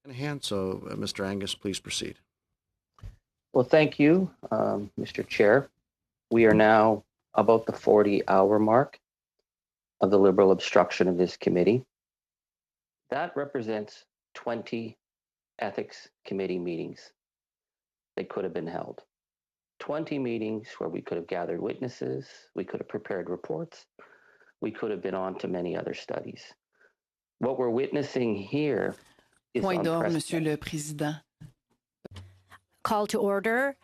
In hand, so Mr. Angus, please proceed. Well, thank you, Mr. Chair. We are now about the 40-hour mark of the Liberal obstruction of this committee. That represents 20 Ethics Committee meetings that could have been held. 20 meetings where we could have gathered witnesses, we could have prepared reports, we could have been on to many other studies. What we're witnessing here is Point d'ordre, Monsieur unprecedented. le Président. Call to order.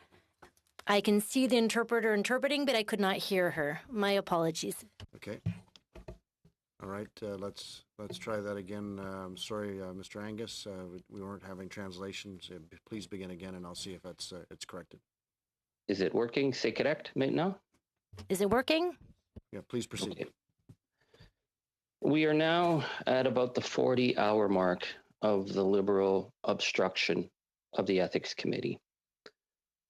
I can see the interpreter interpreting, but I could not hear her. My apologies. Okay. All right. Let's try that again. Sorry, Mr. Angus. We weren't having translations. Please begin again, and I'll see if it's corrected. Is it working? C'est correct maintenant? Is it working? Yeah. Please proceed. Okay. We are now at about the 40-hour mark of the Liberal obstruction of the Ethics Committee.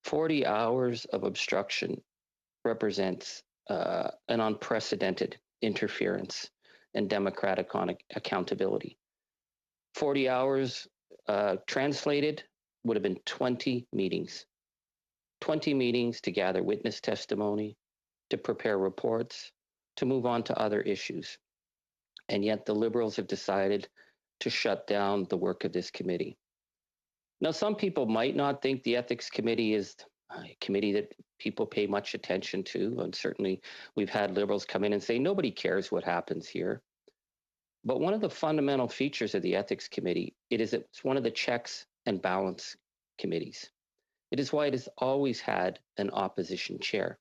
40 hours of obstruction represents an unprecedented interference and democratic accountability. 40 hours translated would have been 20 meetings. 20 meetings to gather witness testimony, to prepare reports, to move on to other issues. And yet the Liberals have decided to shut down the work of this committee. Now, some people might not think the Ethics Committee is a committee that people pay much attention to. And certainly we've had Liberals come in and say, nobody cares what happens here. But one of the fundamental features of the Ethics Committee, it's one of the checks and balance committees. It is why it has always had an opposition chair.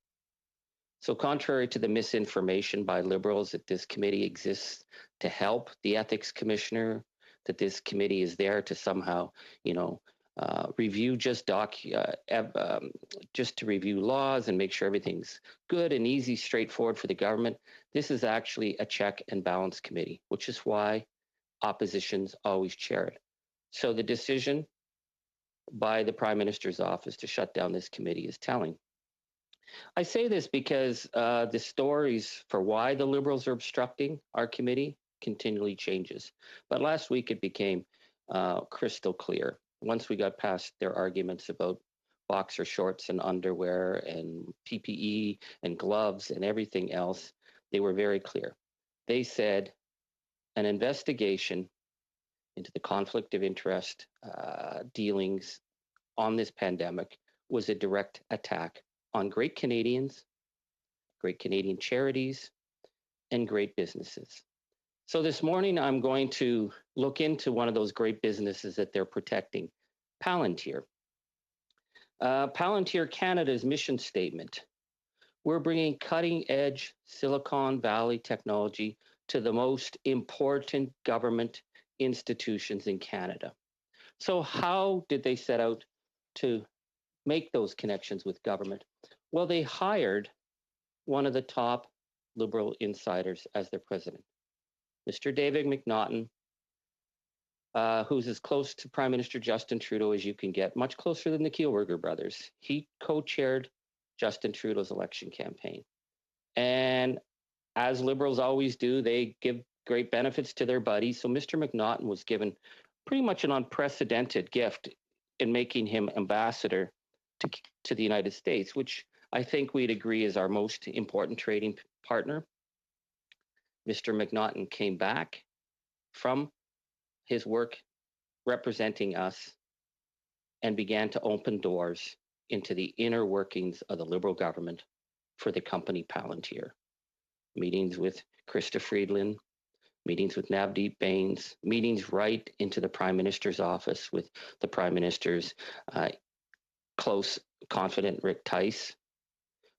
So contrary to the misinformation by Liberals that this committee exists to help the ethics commissioner, that this committee is there to somehow, review just to review laws and make sure everything's good and easy, straightforward for the government. This is actually a check and balance committee, which is why oppositions always chair it. So the decision by the Prime Minister's office to shut down this committee is telling. I say this because the stories for why the Liberals are obstructing our committee continually changes. But last week it became crystal clear. Once we got past their arguments about boxer shorts and underwear and PPE and gloves and everything else, they were very clear. They said an investigation into the conflict of interest dealings on this pandemic was a direct attack on great Canadians, great Canadian charities, and great businesses. So this morning, I'm going to look into one of those great businesses that they're protecting, Palantir. Palantir Canada's mission statement: we're bringing cutting-edge Silicon Valley technology to the most important government institutions in Canada. So how did they set out to make those connections with government? Well, they hired one of the top Liberal insiders as their president, Mr. David McNaughton, who's as close to Prime Minister Justin Trudeau as you can get, much closer than the Kielburger brothers. He co-chaired Justin Trudeau's election campaign. And as Liberals always do, they give great benefits to their buddies. So Mr. McNaughton was given pretty much an unprecedented gift in making him ambassador to the United States, which I think we'd agree is our most important trading partner. Mr. McNaughton came back from his work representing us and began to open doors into the inner workings of the Liberal government for the company Palantir. Meetings with Krista Friedland, meetings with Navdeep Bains, meetings right into the Prime Minister's office with the Prime Minister's close confidant Rick Tice.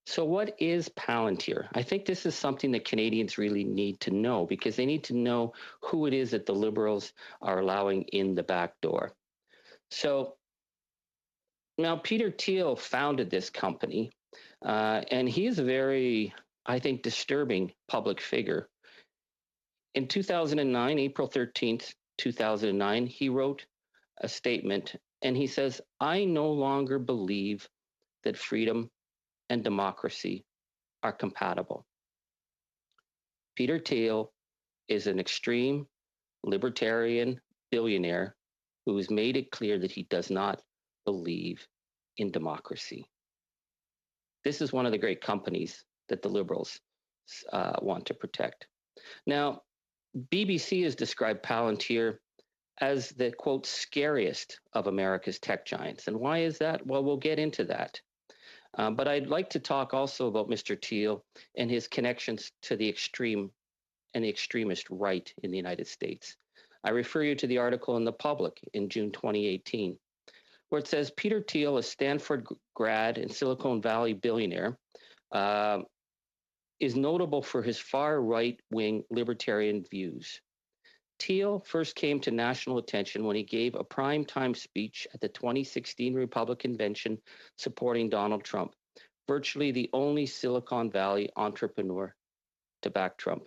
So what is Palantir? I think this is something that Canadians really need to know, because they need to know who it is that the Liberals are allowing in the back door. So now Peter Thiel founded this company, and he is a very, I think, disturbing public figure. In 2009, April 13th, 2009, he wrote a statement, and he says, "I no longer believe that freedom and democracy are compatible." Peter Thiel is an extreme libertarian billionaire who has made it clear that he does not believe in democracy. This is one of the great companies that the Liberals want to protect. Now, BBC has described Palantir as the, quote, scariest of America's tech giants. And why is that? Well, we'll get into that. But I'd like to talk also about Mr. Thiel and his connections to the extreme and the extremist right in the United States. I refer you to the article in The Public in June 2018, where it says Peter Thiel, a Stanford grad and Silicon Valley billionaire, is notable for his far right-wing libertarian views. Thiel first came to national attention when he gave a primetime speech at the 2016 Republican convention supporting Donald Trump, virtually the only Silicon Valley entrepreneur to back Trump.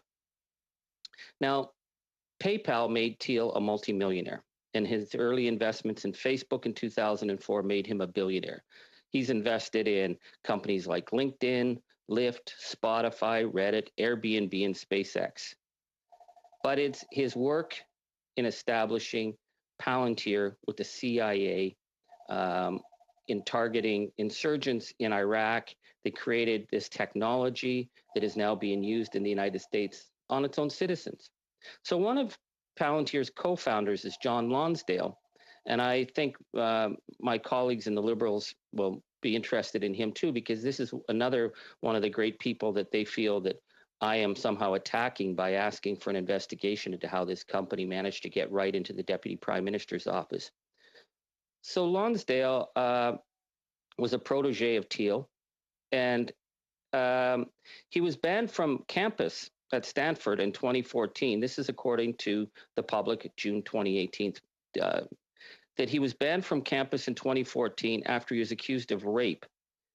Now, PayPal made Thiel a multimillionaire, and his early investments in Facebook in 2004 made him a billionaire. He's invested in companies like LinkedIn, Lyft, Spotify, Reddit, Airbnb, and SpaceX. But it's his work in establishing Palantir with the CIA in targeting insurgents in Iraq that created this technology that is now being used in the United States on its own citizens. So one of Palantir's co-founders is John Lonsdale, and I think my colleagues in the Liberals will be interested in him too, because this is another one of the great people that they feel that I am somehow attacking by asking for an investigation into how this company managed to get right into the Deputy Prime Minister's office. So Lonsdale was a protege of Thiel, and he was banned from campus at Stanford in 2014. This is according to The Public, June 2018, that he was banned from campus in 2014 after he was accused of rape.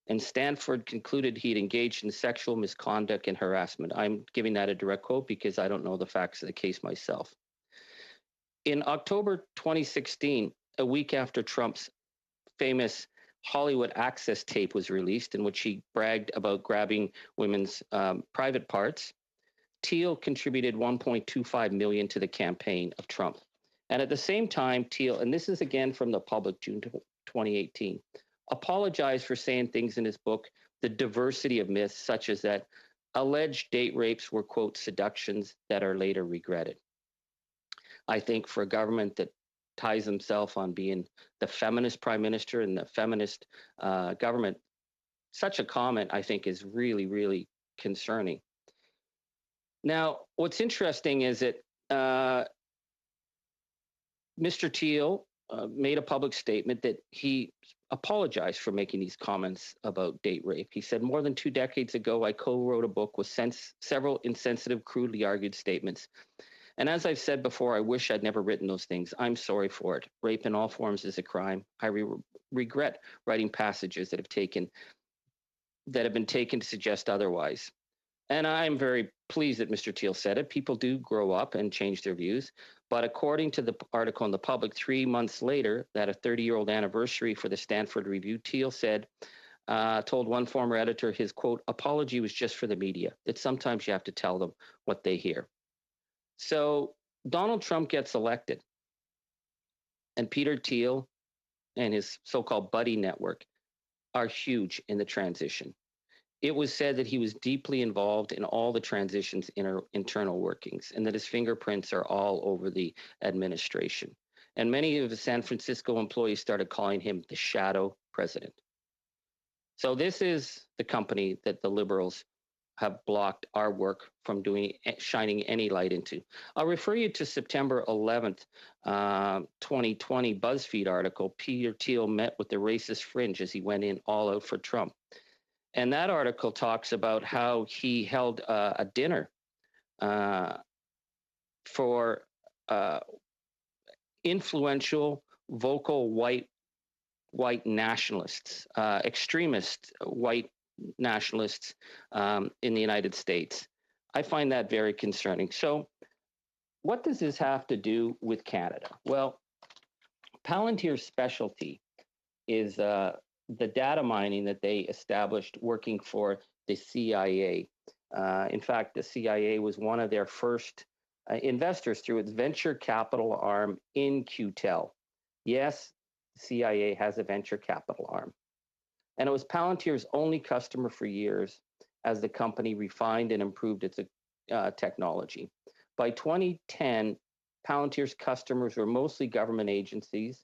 And Stanford concluded he'd engaged in sexual misconduct and harassment. I'm giving that a direct quote because I don't know the facts of the case myself. In October 2016, a week after Trump's famous Hollywood Access tape was released, in which he bragged about grabbing women's private parts, Thiel contributed $1.25 million to the campaign of Trump. And at the same time, Thiel, and this is again from The Public, June 2018, apologized for saying things in his book, The Diversity of Myths, such as that alleged date rapes were, quote, seductions that are later regretted. I think for a government that ties himself on being the feminist prime minister and the feminist government, such a comment, I think, is really, really concerning. Now, what's interesting is that Mr. Thiel made a public statement that he apologized for making these comments about date rape. He said, more than 2 decades ago, I co-wrote a book with several insensitive, crudely argued statements. And as I've said before, I wish I'd never written those things. I'm sorry for it. Rape in all forms is a crime. I regret writing passages that have been taken to suggest otherwise. And I'm very pleased that Mr. Thiel said it. People do grow up and change their views. But according to the article in The Public, 3 months later, that a 30-year-old anniversary for the Stanford Review, Thiel said, told one former editor his, quote, apology was just for the media, that sometimes you have to tell them what they hear. So Donald Trump gets elected, and Peter Thiel and his so-called buddy network are huge in the transition. It was said that he was deeply involved in all the transition's internal workings and that his fingerprints are all over the administration. And many of the San Francisco employees started calling him the shadow president. So this is the company that the Liberals have blocked our work from shining any light into. I'll refer you to September 11th, 2020 BuzzFeed article. Peter Thiel met with the racist fringe as he went in all out for Trump. And that article talks about how he held a dinner for influential, vocal white nationalists, extremist white nationalists in the United States. I find that very concerning. So what does this have to do with Canada? Well, Palantir's specialty is the data mining that they established working for the CIA. In fact, the CIA was one of their first investors through its venture capital arm in QTEL. Yes, the CIA has a venture capital arm. And it was Palantir's only customer for years as the company refined and improved its technology. By 2010, Palantir's customers were mostly government agencies,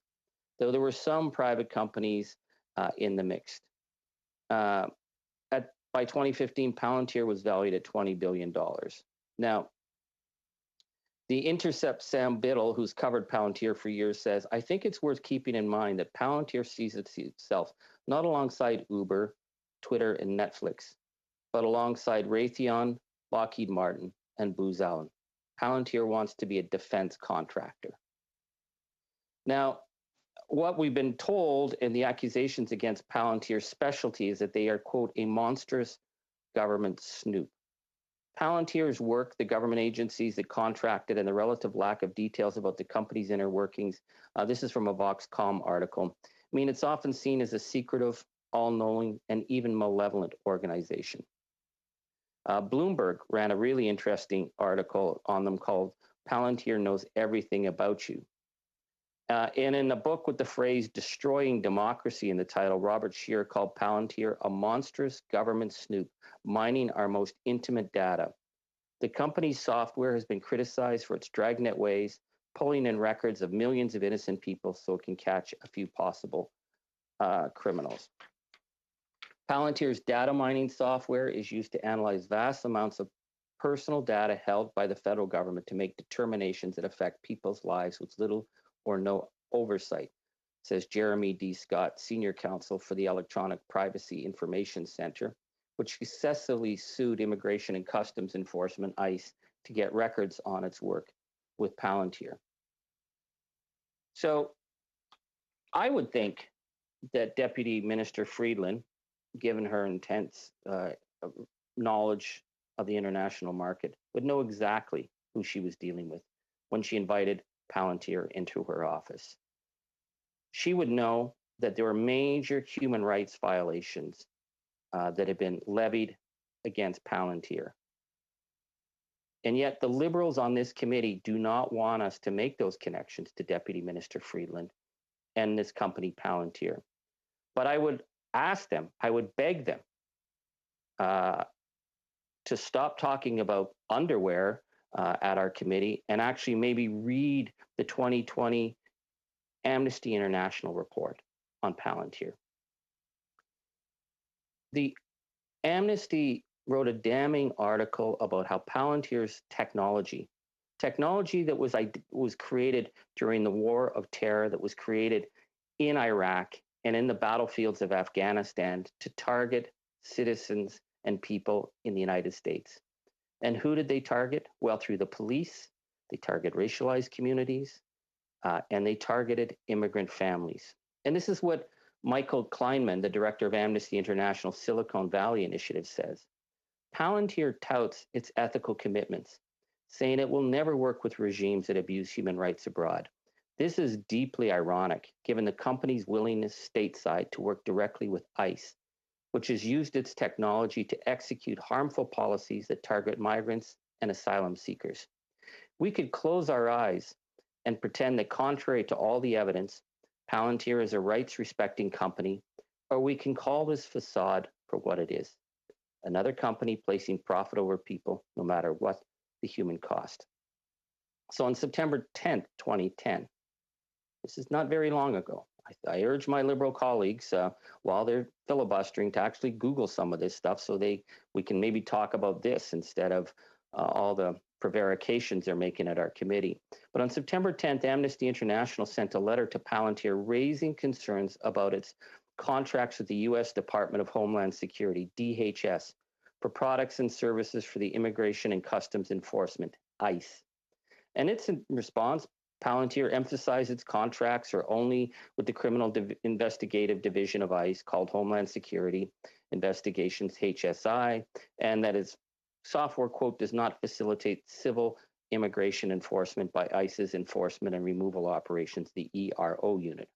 though there were some private companies in the mix. By 2015, Palantir was valued at $20 billion. Now, The Intercept Sam Biddle, who's covered Palantir for years, says, I think it's worth keeping in mind that Palantir sees itself not alongside Uber, Twitter, and Netflix, but alongside Raytheon, Lockheed Martin, and Booz Allen. Palantir wants to be a defense contractor. Now, what we've been told in the accusations against Palantir's specialty is that they are, quote, a monstrous government snoop. Palantir's work, the government agencies that contracted, and the relative lack of details about the company's inner workings. This is from a Voxcom article. I mean, it's often seen as a secretive, all-knowing, and even malevolent organization. Bloomberg ran a really interesting article on them called Palantir Knows Everything About You. And in a book with the phrase destroying democracy in the title, Robert Scheer called Palantir a monstrous government snoop mining our most intimate data. The company's software has been criticized for its dragnet ways, pulling in records of millions of innocent people so it can catch a few possible criminals. Palantir's data mining software is used to analyze vast amounts of personal data held by the federal government to make determinations that affect people's lives with little or no oversight, says Jeremy D. Scott, Senior Counsel for the Electronic Privacy Information Center, which successfully sued Immigration and Customs Enforcement, ICE, to get records on its work with Palantir. So I would think that Deputy Minister Friedland, given her intense knowledge of the international market, would know exactly who she was dealing with when she invited Palantir into her office. She would know that there were major human rights violations that had been levied against Palantir. And yet the liberals on this committee do not want us to make those connections to Deputy Minister Friedland and this company Palantir. But I would ask them, I would beg them to stop talking about underwear at our committee and actually maybe read the 2020 Amnesty International report on Palantir. The Amnesty wrote a damning article about how Palantir's technology that was created during the War of Terror, that was created in Iraq and in the battlefields of Afghanistan to target citizens and people in the United States. And who did they target? Well, through the police, they target racialized communities, and they targeted immigrant families. And this is what Michael Kleinman, the director of Amnesty International Silicon Valley Initiative, says. Palantir touts its ethical commitments, saying it will never work with regimes that abuse human rights abroad. This is deeply ironic, given the company's willingness stateside to work directly with ICE, which has used its technology to execute harmful policies that target migrants and asylum seekers. We could close our eyes and pretend that, contrary to all the evidence, Palantir is a rights-respecting company, or we can call this facade for what it is: another company placing profit over people, no matter what the human cost. So on September 10th, 2010, this is not very long ago, I urge my liberal colleagues, while they're filibustering, to actually Google some of this stuff so we can maybe talk about this instead of all the prevarications they're making at our committee. But on September 10th, Amnesty International sent a letter to Palantir raising concerns about its contracts with the U.S. Department of Homeland Security, DHS, for products and services for the Immigration and Customs Enforcement, ICE. And its response, Palantir emphasized its contracts are only with the Criminal Investigative Division of ICE, called Homeland Security Investigations, HSI, and that its software, quote, does not facilitate civil immigration enforcement by ICE's Enforcement and Removal Operations, the ERO unit.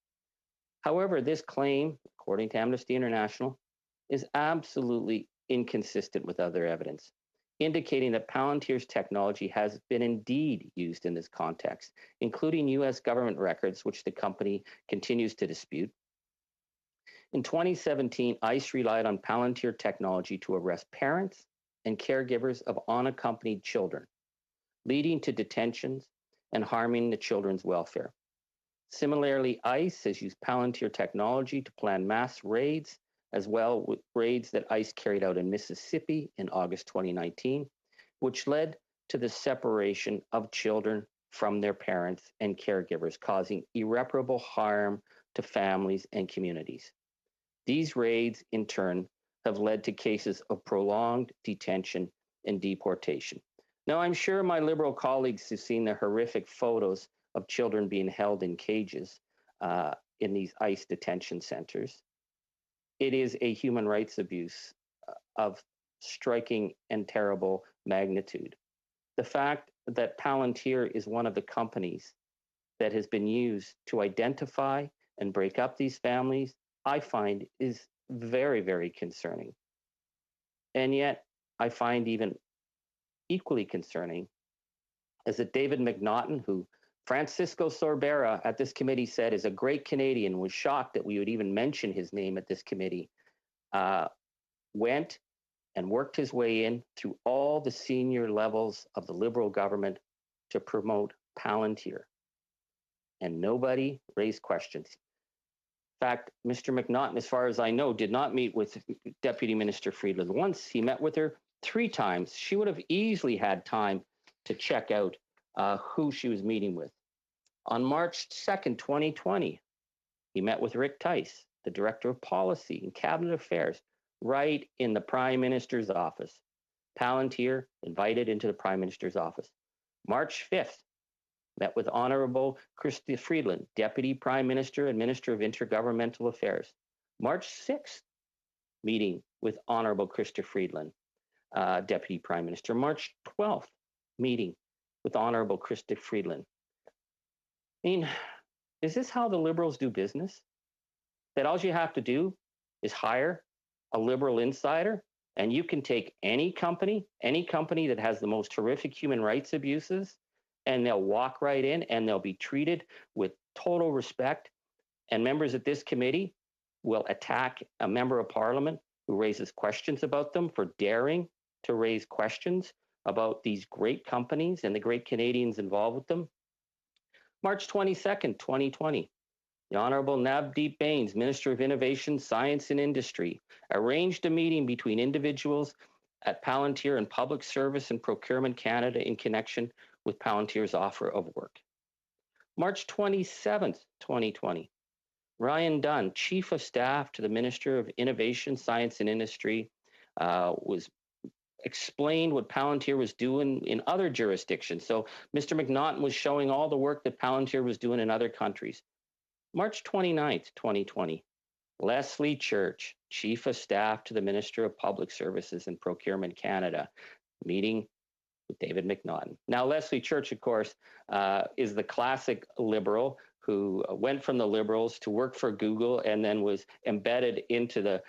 However, this claim, according to Amnesty International, is absolutely inconsistent with other evidence. indicating that Palantir's technology has been indeed used in this context, including US government records, which the company continues to dispute. In 2017, ICE relied on Palantir technology to arrest parents and caregivers of unaccompanied children, leading to detentions and harming the children's welfare. Similarly, ICE has used Palantir technology to plan mass raids, as well with raids that ICE carried out in Mississippi in August 2019, which led to the separation of children from their parents and caregivers, causing irreparable harm to families and communities. These raids, in turn, have led to cases of prolonged detention and deportation. Now, I'm sure my Liberal colleagues have seen the horrific photos of children being held in cages in these ICE detention centers. It is a human rights abuse of striking and terrible magnitude. The fact that Palantir is one of the companies that has been used to identify and break up these families, I find is very, very concerning. And yet, I find even equally concerning is that David McNaughton, who Francisco Sorbera at this committee said is a great Canadian, was shocked that we would even mention his name at this committee, went and worked his way in through all the senior levels of the Liberal government to promote Palantir. And nobody raised questions. In fact, Mr. McNaughton, as far as I know, did not meet with Deputy Minister Friedland once. He met with her 3 times. She would have easily had time to check out who she was meeting with. On March 2nd, 2020, he met with Rick Tice, the Director of Policy and Cabinet Affairs, right in the Prime Minister's office. Palantir invited into the Prime Minister's office. March 5th, met with Honorable Chrystia Freeland, Deputy Prime Minister and Minister of Intergovernmental Affairs. March 6th, meeting with Honorable Chrystia Freeland, Deputy Prime Minister. March 12th, meeting with Honorable Chrystia Freeland. I mean, is this how the Liberals do business? That all you have to do is hire a Liberal insider and you can take any company that has the most horrific human rights abuses, and they'll walk right in and they'll be treated with total respect. And members of this committee will attack a member of parliament who raises questions about them for daring to raise questions about these great companies and the great Canadians involved with them. March 22nd, 2020, the Honorable Navdeep Bains, Minister of Innovation, Science and Industry, arranged a meeting between individuals at Palantir and Public Service and Procurement Canada in connection with Palantir's offer of work. March 27th, 2020, Ryan Dunn, Chief of Staff to the Minister of Innovation, Science and Industry, was explained what Palantir was doing in other jurisdictions. So Mr. McNaughton was showing all the work that Palantir was doing in other countries. March 29th, 2020, Leslie Church, Chief of Staff to the Minister of Public Services and Procurement Canada, meeting with David McNaughton. Now, Leslie Church, of course, is the classic Liberal who went from the Liberals to work for Google and then was embedded into the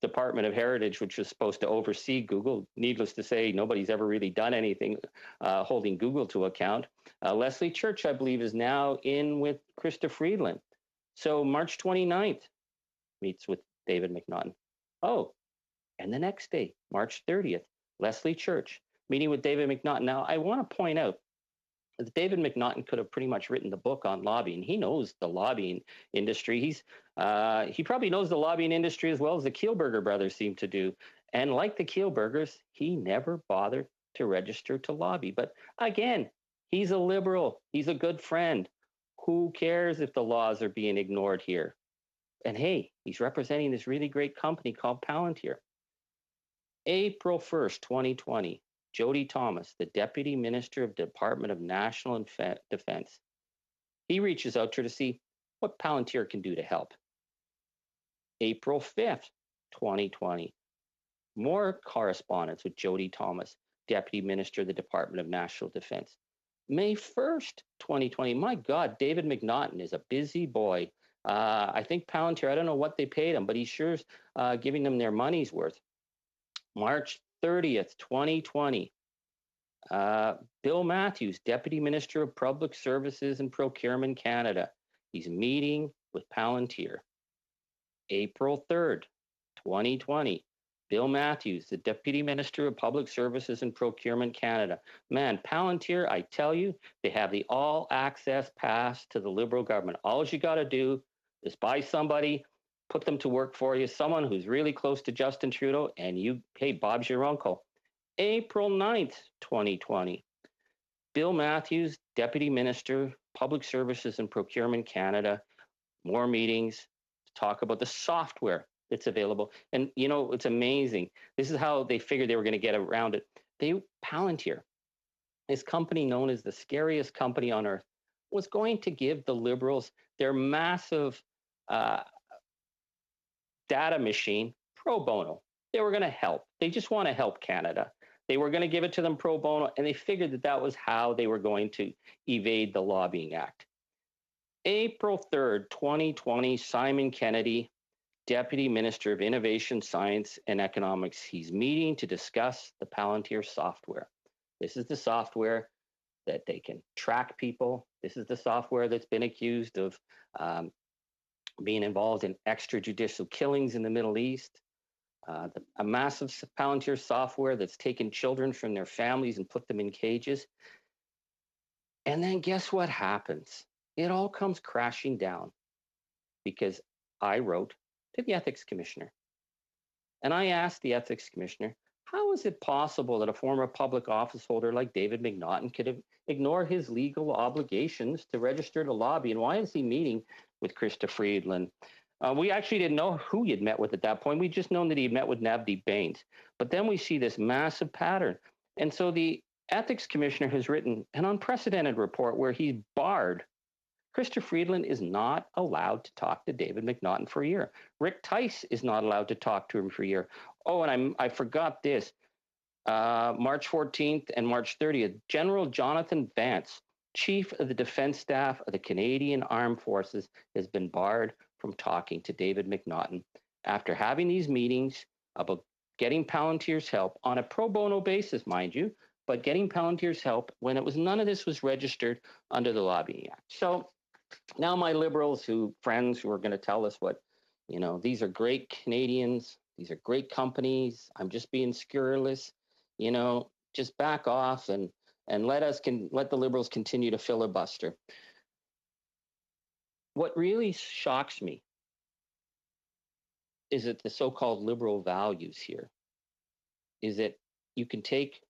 Department of Heritage, which was supposed to oversee Google. Needless to say, nobody's ever really done anything holding Google to account. Leslie Church, I believe, is now in with Chrystia Freeland. So March 29th, meets with David McNaughton. Oh, and the next day, March 30th, Leslie Church, meeting with David McNaughton. Now, I want to point out that David McNaughton could have pretty much written the book on lobbying. He knows the lobbying industry. He probably knows the lobbying industry as well as the Kielburger brothers seem to do. And like the Kielburgers, he never bothered to register to lobby. But again, he's a Liberal. He's a good friend. Who cares if the laws are being ignored here? And hey, he's representing this really great company called Palantir. April 1st, 2020. Jody Thomas, the Deputy Minister of the Department of National Defense. He reaches out to her to see what Palantir can do to help. April 5th, 2020. More correspondence with Jody Thomas, Deputy Minister of the Department of National Defense. May 1st, 2020. My God, David McNaughton is a busy boy. I think Palantir, I don't know what they paid him, but he sure's giving them their money's worth. March 30th, 2020. Bill Matthews, Deputy Minister of Public Services and Procurement Canada. He's meeting with Palantir. April 3rd, 2020. Bill Matthews, the Deputy Minister of Public Services and Procurement Canada. Man, Palantir, I tell you, they have the all access pass to the Liberal government. All you got to do is buy somebody, put them to work for you, someone who's really close to Justin Trudeau, and you, hey, Bob's your uncle. April 9th, 2020. Bill Matthews, Deputy Minister, Public Services and Procurement Canada. More meetings to talk about the software that's available. And, you know, it's amazing. This is how they figured they were going to get around it. Palantir, this company known as the scariest company on earth, was going to give the Liberals their massive data machine pro bono. They were going to help. They just want to help Canada. They were going to give it to them pro bono, and they figured that that was how they were going to evade the Lobbying Act. April 3rd, 2020, Simon Kennedy, Deputy Minister of Innovation, Science and Economics. He's meeting to discuss the Palantir software. This is the software that they can track people. This is the software that's been accused of being involved in extrajudicial killings in the Middle East. A massive Palantir software that's taken children from their families and put them in cages. And then guess what happens? It all comes crashing down because I wrote to the ethics commissioner. And I asked the ethics commissioner, how is it possible that a former public office holder like David McNaughton could ignore his legal obligations to register to lobby? And why is he meeting with Chrystia Freeland? We actually didn't know who he had met with at that point. We just known that he had met with Navdeep Bains. But then we see this massive pattern. And so the ethics commissioner has written an unprecedented report where he's barred. Chrystia Freeland is not allowed to talk to David McNaughton for a year. Rick Tice is not allowed to talk to him for a year. Oh, and I forgot this. March 14th and March 30th, General Jonathan Vance, Chief of the Defense Staff of the Canadian Armed Forces, has been barred from talking to David McNaughton after having these meetings about getting Palantir's help on a pro bono basis, mind you, but getting Palantir's help when none of this was registered under the Lobbying Act. So now my Liberals friends who are going to tell us what, you know, these are great Canadians, these are great companies, I'm just being scurrilous, you know, just back off and let the Liberals continue to filibuster. What really shocks me is that the so-called liberal values here is that you can take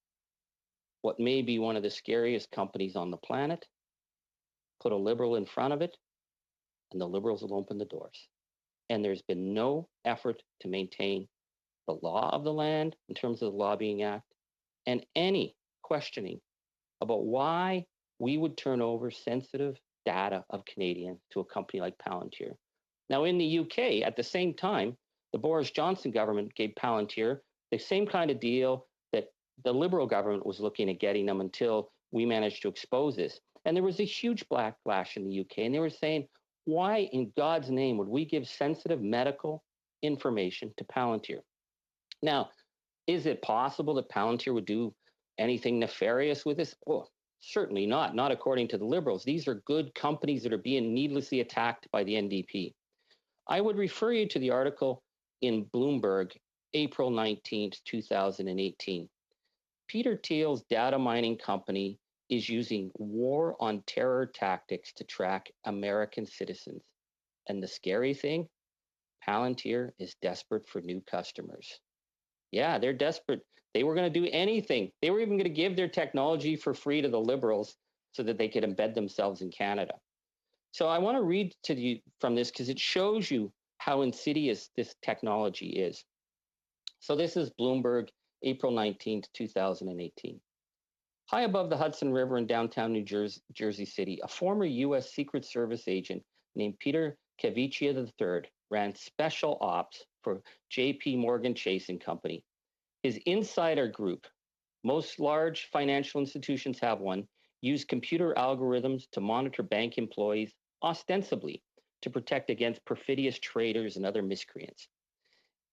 what may be one of the scariest companies on the planet, put a Liberal in front of it, and the Liberals will open the doors. And there's been no effort to maintain the law of the land in terms of the Lobbying Act and any questioning about why we would turn over sensitive data of Canadians to a company like Palantir. Now, in the UK, at the same time, the Boris Johnson government gave Palantir the same kind of deal that the Liberal government was looking at getting them until we managed to expose this. And there was a huge backlash in the UK, and they were saying, why in God's name would we give sensitive medical information to Palantir? Now, is it possible that Palantir would do anything nefarious with this? Oh, certainly not. Not according to the Liberals. These are good companies that are being needlessly attacked by the NDP. I would refer you to the article in Bloomberg, April 19th, 2018. Peter Thiel's data mining company is using war on terror tactics to track American citizens. And the scary thing, Palantir is desperate for new customers. Yeah, they're desperate. They were going to do anything. They were even going to give their technology for free to the Liberals so that they could embed themselves in Canada. So I want to read to you from this because it shows you how insidious this technology is. So this is Bloomberg, April 19th, 2018. High above the Hudson River in downtown New Jersey City, a former U.S. Secret Service agent named Peter Caviccia III ran special ops for J.P. Morgan Chase and Company. His insider group, most large financial institutions have one, used computer algorithms to monitor bank employees, ostensibly to protect against perfidious traders and other miscreants.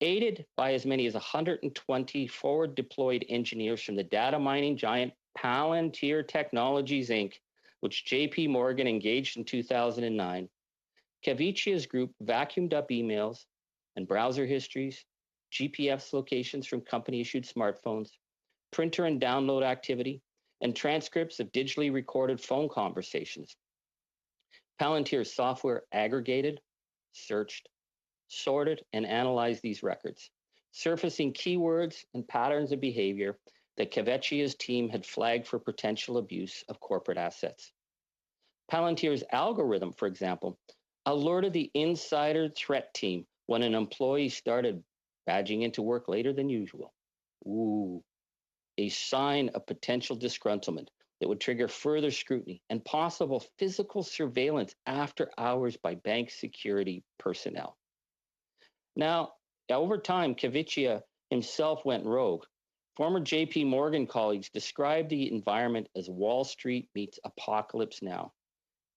aided by as many as 120 forward deployed engineers from the data mining giant Palantir Technologies Inc., which JP Morgan engaged in 2009. Kavicia's group vacuumed up emails and browser histories, GPS locations from company issued smartphones, printer and download activity, and transcripts of digitally recorded phone conversations. Palantir's software aggregated, searched, sorted, and analyzed these records, surfacing keywords and patterns of behavior that Kavicia's team had flagged for potential abuse of corporate assets. Palantir's algorithm, for example, alerted the insider threat team when an employee started badging into work later than usual. Ooh, a sign of potential disgruntlement that would trigger further scrutiny and possible physical surveillance after hours by bank security personnel. Now, over time, Kavicia himself went rogue. Former JP Morgan colleagues described the environment as Wall Street meets Apocalypse Now,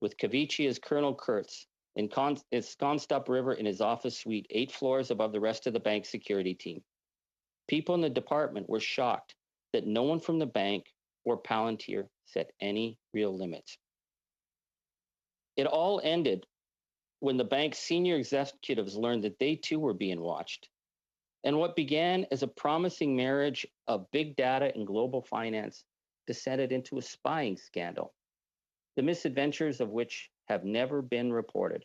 with Kavicia's Colonel Kurtz ensconced upriver in his office suite 8 floors above the rest of the bank security team. People in the department were shocked that no one from the bank or Palantir set any real limits. It all ended when the bank's senior executives learned that they too were being watched. And what began as a promising marriage of big data and global finance descended into a spying scandal, the misadventures of which have never been reported.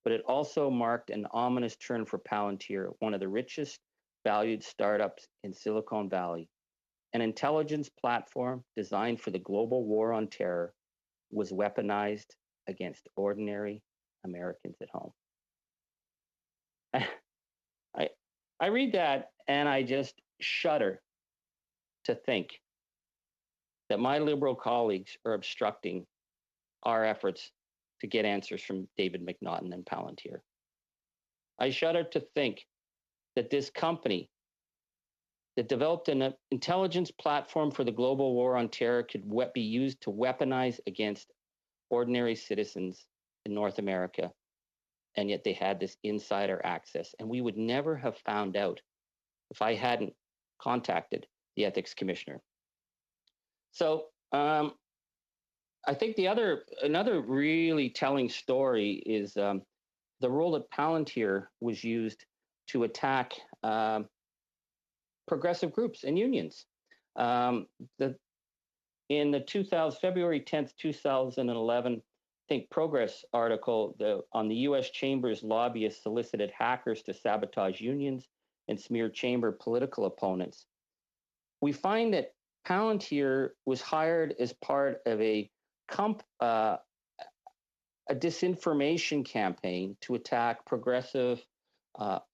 But it also marked an ominous turn for Palantir, one of the richest valued startups in Silicon Valley. An intelligence platform designed for the global war on terror was weaponized against ordinary Americans at home. I read that and I just shudder to think that my liberal colleagues are obstructing our efforts to get answers from David McNaughton and Palantir. I shudder to think that this company that developed an intelligence platform for the global war on terror could be used to weaponize against ordinary citizens in North America. And yet they had this insider access. And we would never have found out if I hadn't contacted the ethics commissioner. So I think another really telling story is the role that Palantir was used to attack progressive groups and unions. In the February 10th, 2011, Think Progress article on the U.S. Chamber's lobbyists solicited hackers to sabotage unions and smear chamber political opponents. We find that Palantir was hired as part of a disinformation campaign to attack progressive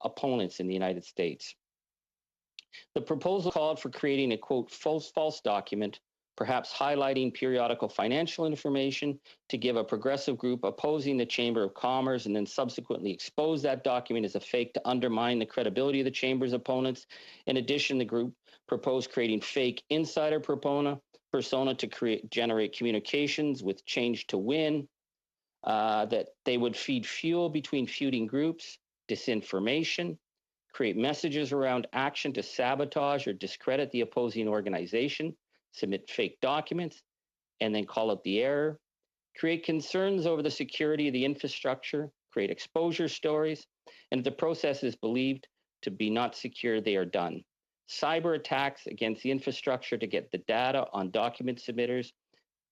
opponents in the United States. The proposal called for creating a, quote, false document, perhaps highlighting periodical financial information to give a progressive group opposing the Chamber of Commerce and then subsequently expose that document as a fake to undermine the credibility of the Chamber's opponents. In addition, the group proposed creating fake insider persona to generate communications with Change to Win, that they would feed fuel between feuding groups, disinformation, create messages around action to sabotage or discredit the opposing organization, submit fake documents, and then call out the error, create concerns over the security of the infrastructure, create exposure stories, and if the process is believed to be not secure, they are done. Cyber attacks against the infrastructure to get the data on document submitters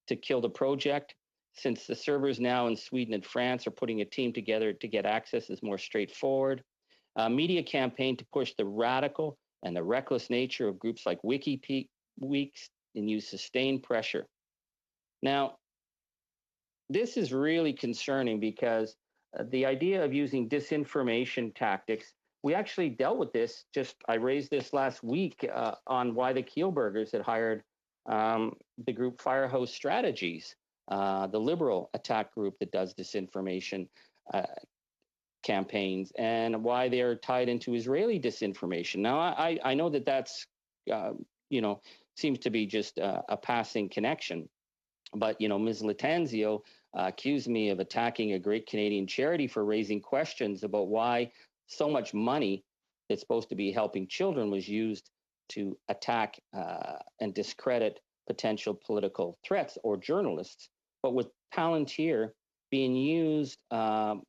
to kill the project. Since the servers now in Sweden and France are putting a team together to get access is more straightforward. A media campaign to push the radical and the reckless nature of groups like WikiLeaks and use sustained pressure. Now, this is really concerning because the idea of using disinformation tactics, we actually dealt with this. I raised this last week on why the Kielburgers had hired the group Firehouse Strategies, the liberal attack group that does disinformation campaigns, and why they're tied into Israeli disinformation. Now, I know that that's, seems to be just a passing connection. But, Ms. Latanzio accused me of attacking a great Canadian charity for raising questions about why so much money that's supposed to be helping children was used to attack and discredit potential political threats or journalists. But with Palantir being used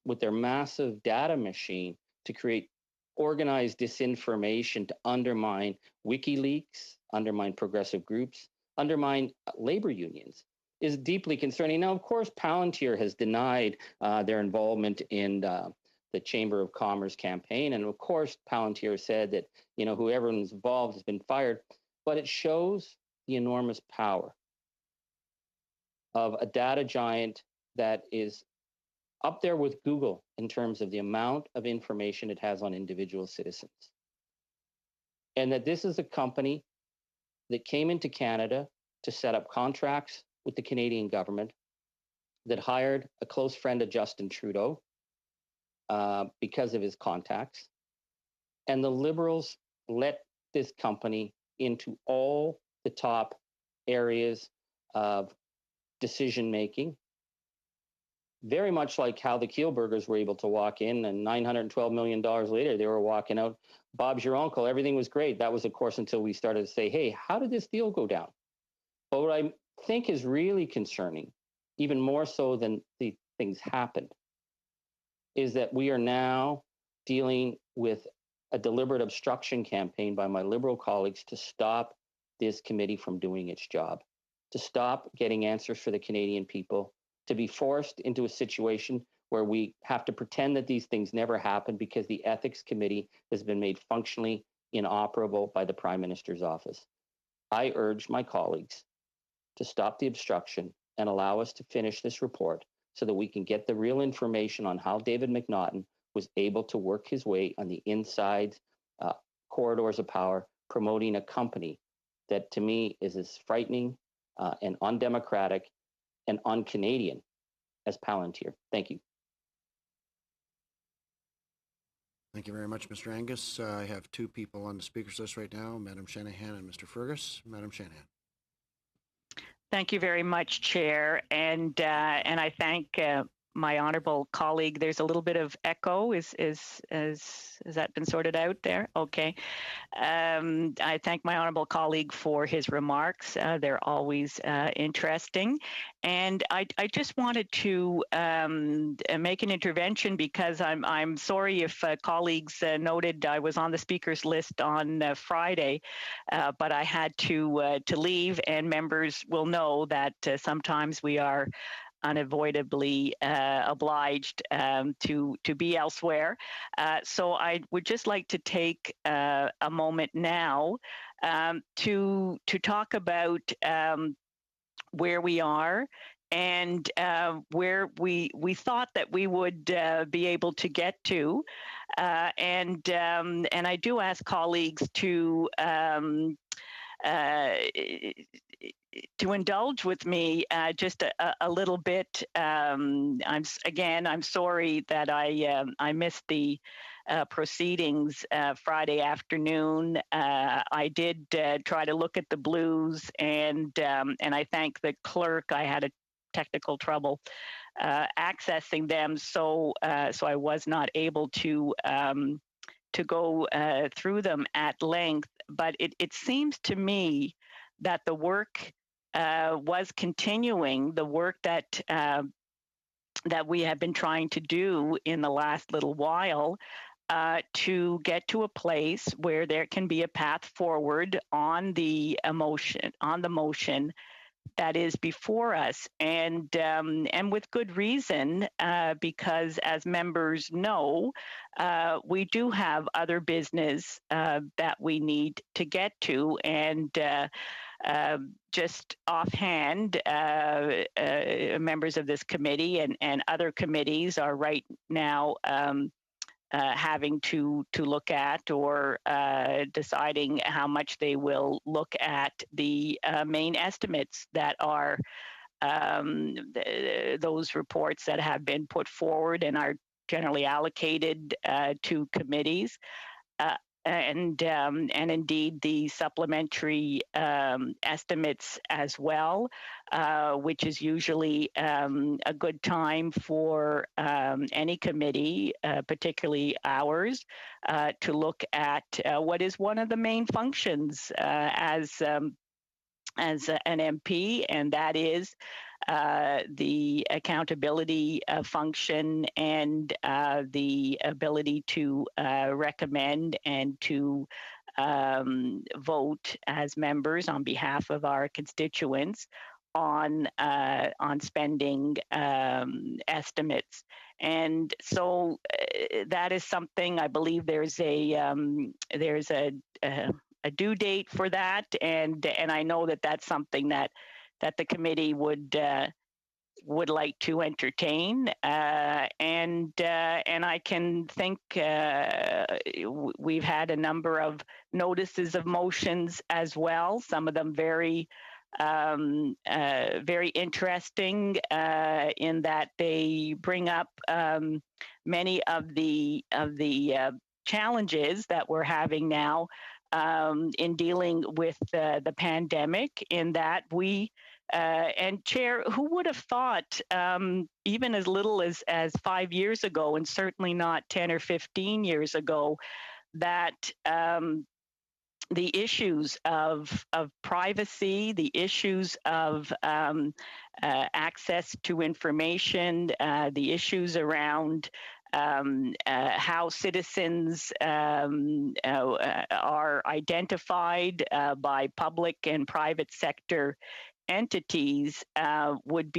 with their massive data machine to create organized disinformation to undermine WikiLeaks, undermine progressive groups, undermine labor unions, is deeply concerning. Now, of course, Palantir has denied their involvement in the Chamber of Commerce campaign. And of course, Palantir said that, whoever was involved has been fired. But it shows the enormous power of a data giant that is up there with Google in terms of the amount of information it has on individual citizens. And that this is a company that came into Canada to set up contracts with the Canadian government, that hired a close friend of Justin Trudeau because of his contacts. And the Liberals let this company into all the top areas of decision making, very much like how the Kielburgers were able to walk in, and $912 million later, they were walking out. Bob's your uncle, everything was great. That was, of course, until we started to say, hey, how did this deal go down? But what I think is really concerning, even more so than the things happened, is that we are now dealing with a deliberate obstruction campaign by my Liberal colleagues to stop this committee from doing its job, to stop getting answers for the Canadian people, to be forced into a situation where we have to pretend that these things never happened because the Ethics Committee has been made functionally inoperable by the Prime Minister's office. I urge my colleagues to stop the obstruction and allow us to finish this report so that we can get the real information on how David McNaughton was able to work his way on the inside corridors of power, promoting a company that to me is as frightening and undemocratic and un-Canadian as Palantir. Thank you. Thank you very much, Mr. Angus. I have two people on the speakers list right now, Madam Shanahan and Mr. Fergus. Madam Shanahan. Thank you very much, Chair, and I thank my honourable colleague. There's a little bit of echo. Has that been sorted out there? Okay. I thank my honourable colleague for his remarks. They're always interesting, and I just wanted to make an intervention because I'm sorry if colleagues noted I was on the speakers list on Friday, but I had to leave, and members will know that sometimes we are unavoidably obliged to be elsewhere. So I would just like to take a moment now to talk about where we are and where we thought that we would be able to get to, and I do ask colleagues to indulge with me just a little bit. I'm sorry that I missed the proceedings Friday afternoon. I did try to look at the blues, and I thank the clerk. I had a technical trouble accessing them, so I was not able to go through them at length. But it seems to me that the work was continuing, the work that we have been trying to do in the last little while to get to a place where there can be a path forward on the motion that is before us, and with good reason, because as members know, we do have other business that we need to get to, and just offhand, members of this committee and other committees are right now having to look at or deciding how much they will look at the main estimates that are those reports that have been put forward and are generally allocated to committees. and indeed the supplementary estimates as well, which is usually a good time for any committee, particularly ours, to look at what is one of the main functions as an MP, and that is the accountability function and the ability to recommend and to vote as members on behalf of our constituents on spending estimates. And so that is something I believe there's a due date for that, and I know that that's something that the committee would like to entertain, and I can think we've had a number of notices of motions as well. Some of them very interesting in that they bring up many of the challenges that we're having now in dealing with the pandemic, in that we and Chair, who would have thought even as little as 5 years ago, and certainly not 10 or 15 years ago, that the issues of privacy, the issues of access to information, the issues around how citizens are identified by public and private sector entities would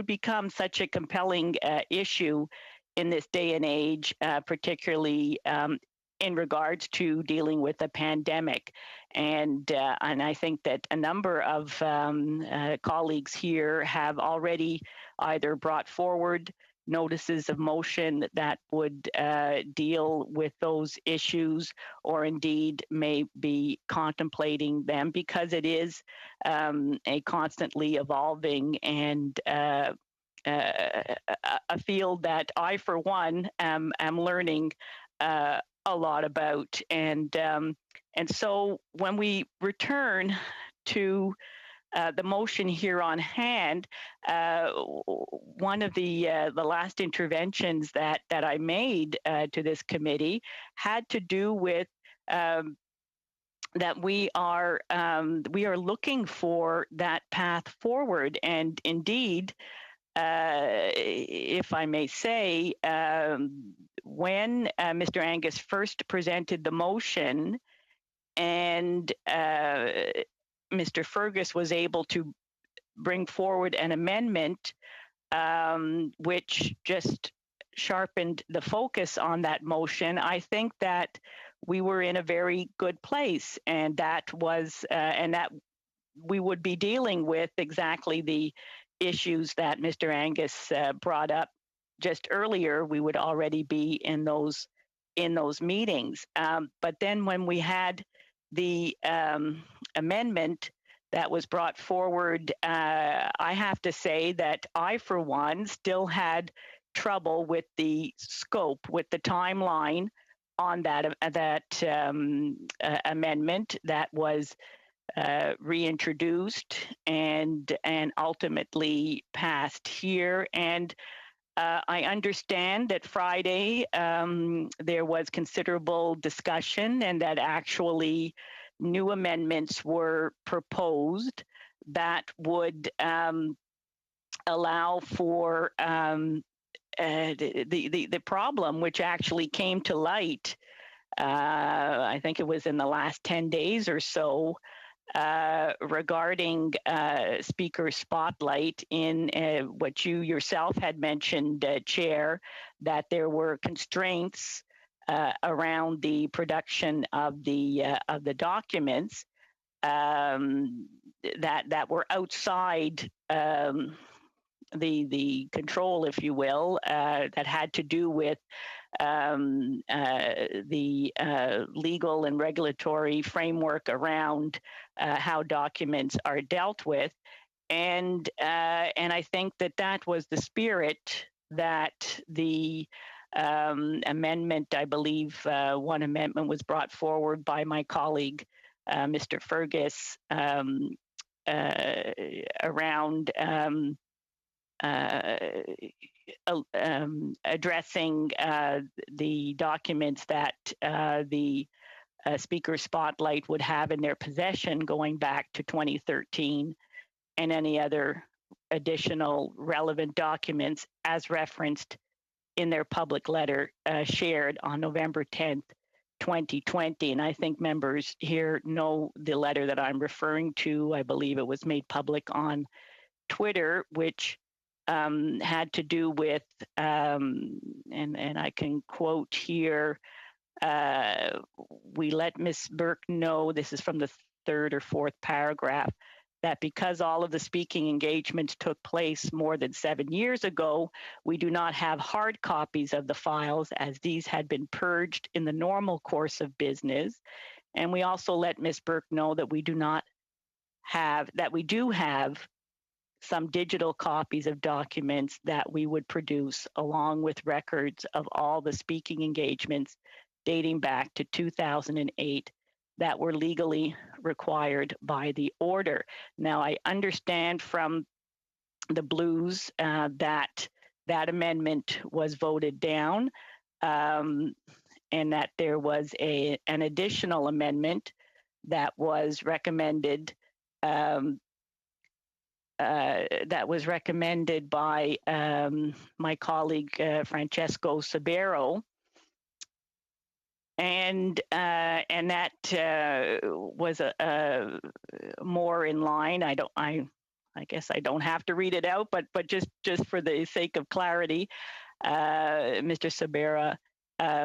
become such a compelling issue in this day and age, particularly in regards to dealing with a pandemic. And I think that a number of colleagues here have already either brought forward notices of motion that would deal with those issues, or indeed may be contemplating them, because it is a constantly evolving and a field that I, for one, am learning a lot about. And so when we return to the motion here on hand, one of the last interventions that I made to this committee had to do with that we are looking for that path forward. And indeed, if I may say, when Mr. Angus first presented the motion, and Mr. Fergus was able to bring forward an amendment which just sharpened the focus on that motion, I think that we were in a very good place, and that was and that we would be dealing with exactly the issues that Mr. Angus brought up just earlier. We would already be in those meetings. But then when we had the amendment that was brought forward, I have to say that I, for one, still had trouble with the scope, with the timeline on that amendment that was reintroduced and ultimately passed here. And I understand that Friday there was considerable discussion, and that actually new amendments were proposed that would allow for the problem which actually came to light. I think it was in the last 10 days or so, regarding speaker spotlight in what you yourself had mentioned, Chair, that there were constraints around the production of the documents that were outside the control, if you will, that had to do with the legal and regulatory framework around how documents are dealt with, and I think that was the spirit that the amendment. I believe one amendment was brought forward by my colleague, Mr. Fergus, around addressing the documents that the Speaker Spotlight would have in their possession going back to 2013, and any other additional relevant documents as referenced in their public letter shared on November 10th, 2020. And I think members here know the letter that I'm referring to. I believe it was made public on Twitter, which had to do with, and I can quote here, we let Ms. Burke know, this is from the third or fourth paragraph, that because all of the speaking engagements took place more than 7 years ago, we do not have hard copies of the files as these had been purged in the normal course of business. And we also let Ms. Burke know that we do have some digital copies of documents that we would produce along with records of all the speaking engagements dating back to 2008 that were legally required by the order. Now, I understand from the Blues that amendment was voted down, and that there was an additional amendment that was recommended by my colleague Francesco Sabero, and that was a more in line. I guess I don't have to read it out, but just for the sake of clarity, Mr. Sabera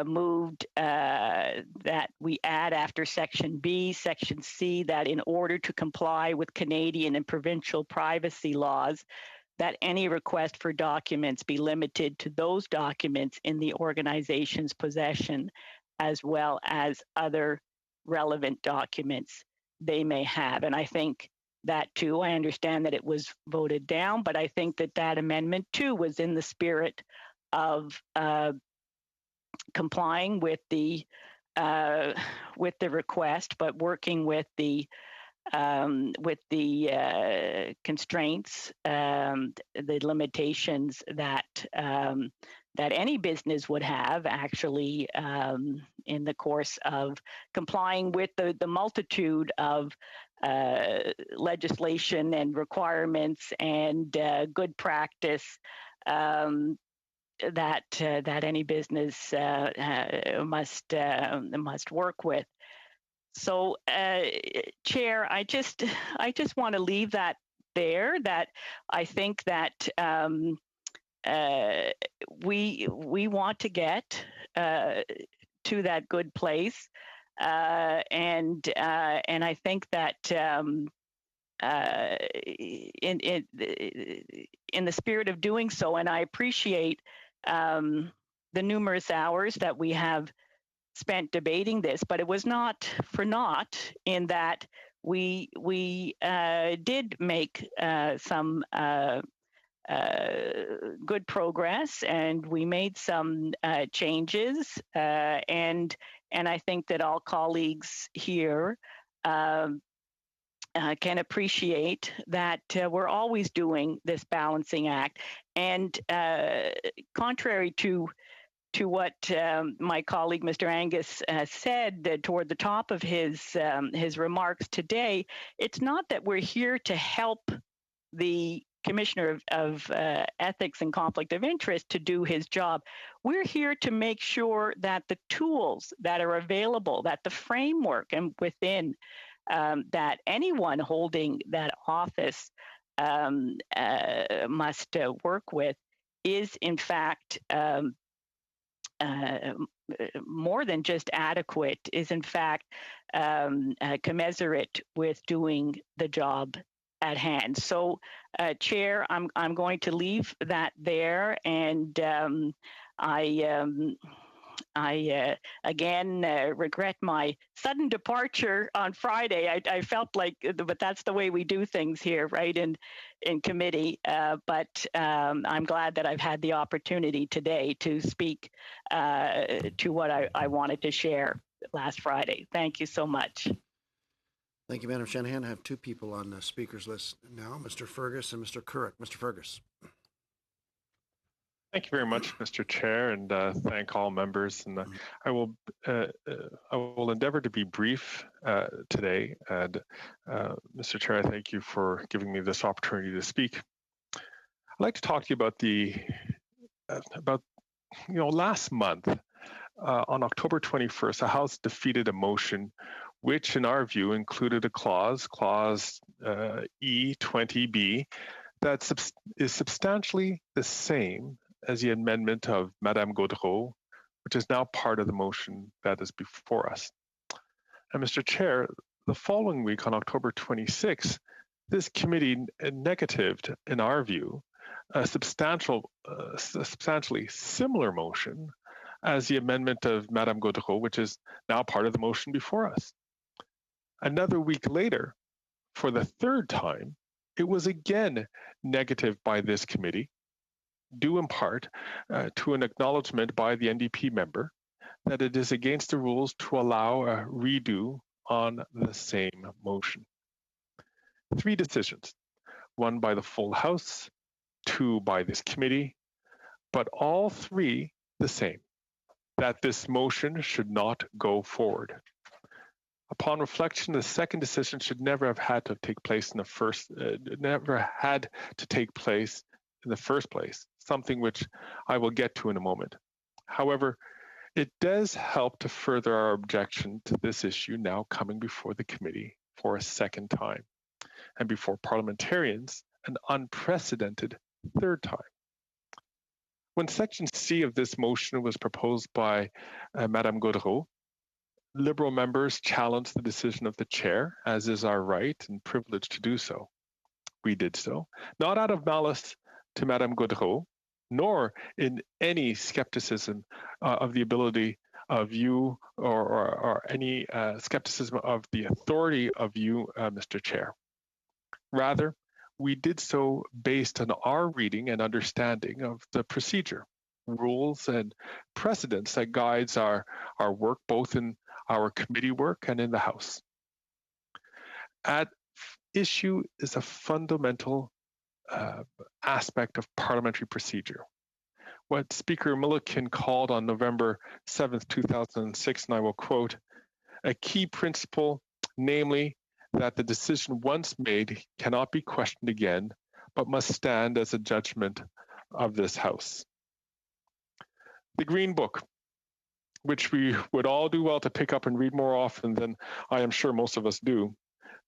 moved that we add after Section B, Section C, that in order to comply with Canadian and provincial privacy laws, that any request for documents be limited to those documents in the organization's possession, as well as other relevant documents they may have. And I think that too, I understand that it was voted down, but I think that amendment too was in the spirit of complying with the request, but working with the constraints, the limitations that any business would have actually in the course of complying with the multitude of legislation and requirements and good practice that any business must work with. So, Chair, I just want to leave that there. That I think that we want to get to that good place, and I think that in the spirit of doing so, and I appreciate the numerous hours that we have spent debating this, but it was not for naught in that we did make some good progress, and we made some changes, and I think that all colleagues here can appreciate that we're always doing this balancing act. And contrary to what my colleague Mr. Angus said toward the top of his remarks today, it's not that we're here to help the Commissioner of Ethics and Conflict of Interest to do his job. We're here to make sure that the tools that are available, that the framework and within that anyone holding that office must work with is in fact more than just adequate, is in fact commensurate with doing the job at hand. So, Chair, I'm going to leave that there, and again regret my sudden departure on Friday. I felt like, but that's the way we do things here, right, in committee. But I'm glad that I've had the opportunity today to speak to what I wanted to share last Friday. Thank you so much. Thank you, Madam Shanahan. I have two people on the speakers list now, Mr. Fergus and Mr. Couric. Mr. Fergus. Thank you very much, Mr. Chair, and thank all members. And I will endeavor to be brief today. And Mr. Chair, I thank you for giving me this opportunity to speak. I'd like to talk to you about last month on October 21st, the House defeated a motion which, in our view, included a clause E20B, that is substantially the same as the amendment of Madame Gaudreault, which is now part of the motion that is before us. And Mr. Chair, the following week on October 26th, this committee negatived, in our view, a substantially similar motion as the amendment of Madame Gaudreault, which is now part of the motion before us. Another week later, for the third time, it was again negative by this committee, due in part to an acknowledgement by the NDP member that it is against the rules to allow a redo on the same motion. 3 decisions, 1 by the full House, 2 by this committee, but all 3 the same, that this motion should not go forward. Upon reflection, the second decision should never have had to take place in the first, place, something which I will get to in a moment. However, it does help to further our objection to this issue now coming before the committee for a second time, and before parliamentarians an unprecedented third time. When Section C of this motion was proposed by Madame Gaudreault, Liberal members challenged the decision of the chair, as is our right and privilege to do so. We did so, not out of malice to Madame Gaudreault, nor in any skepticism of the ability of you or any skepticism of the authority of you, Mr. Chair. Rather, we did so based on our reading and understanding of the procedure, rules, and precedents that guides our work, both in our committee work and in the House. At issue is a fundamental aspect of parliamentary procedure. What Speaker Milliken called on November 7th, 2006, and I will quote, a key principle, namely that the decision once made cannot be questioned again, but must stand as a judgment of this House. The Green Book, which we would all do well to pick up and read more often than I am sure most of us do,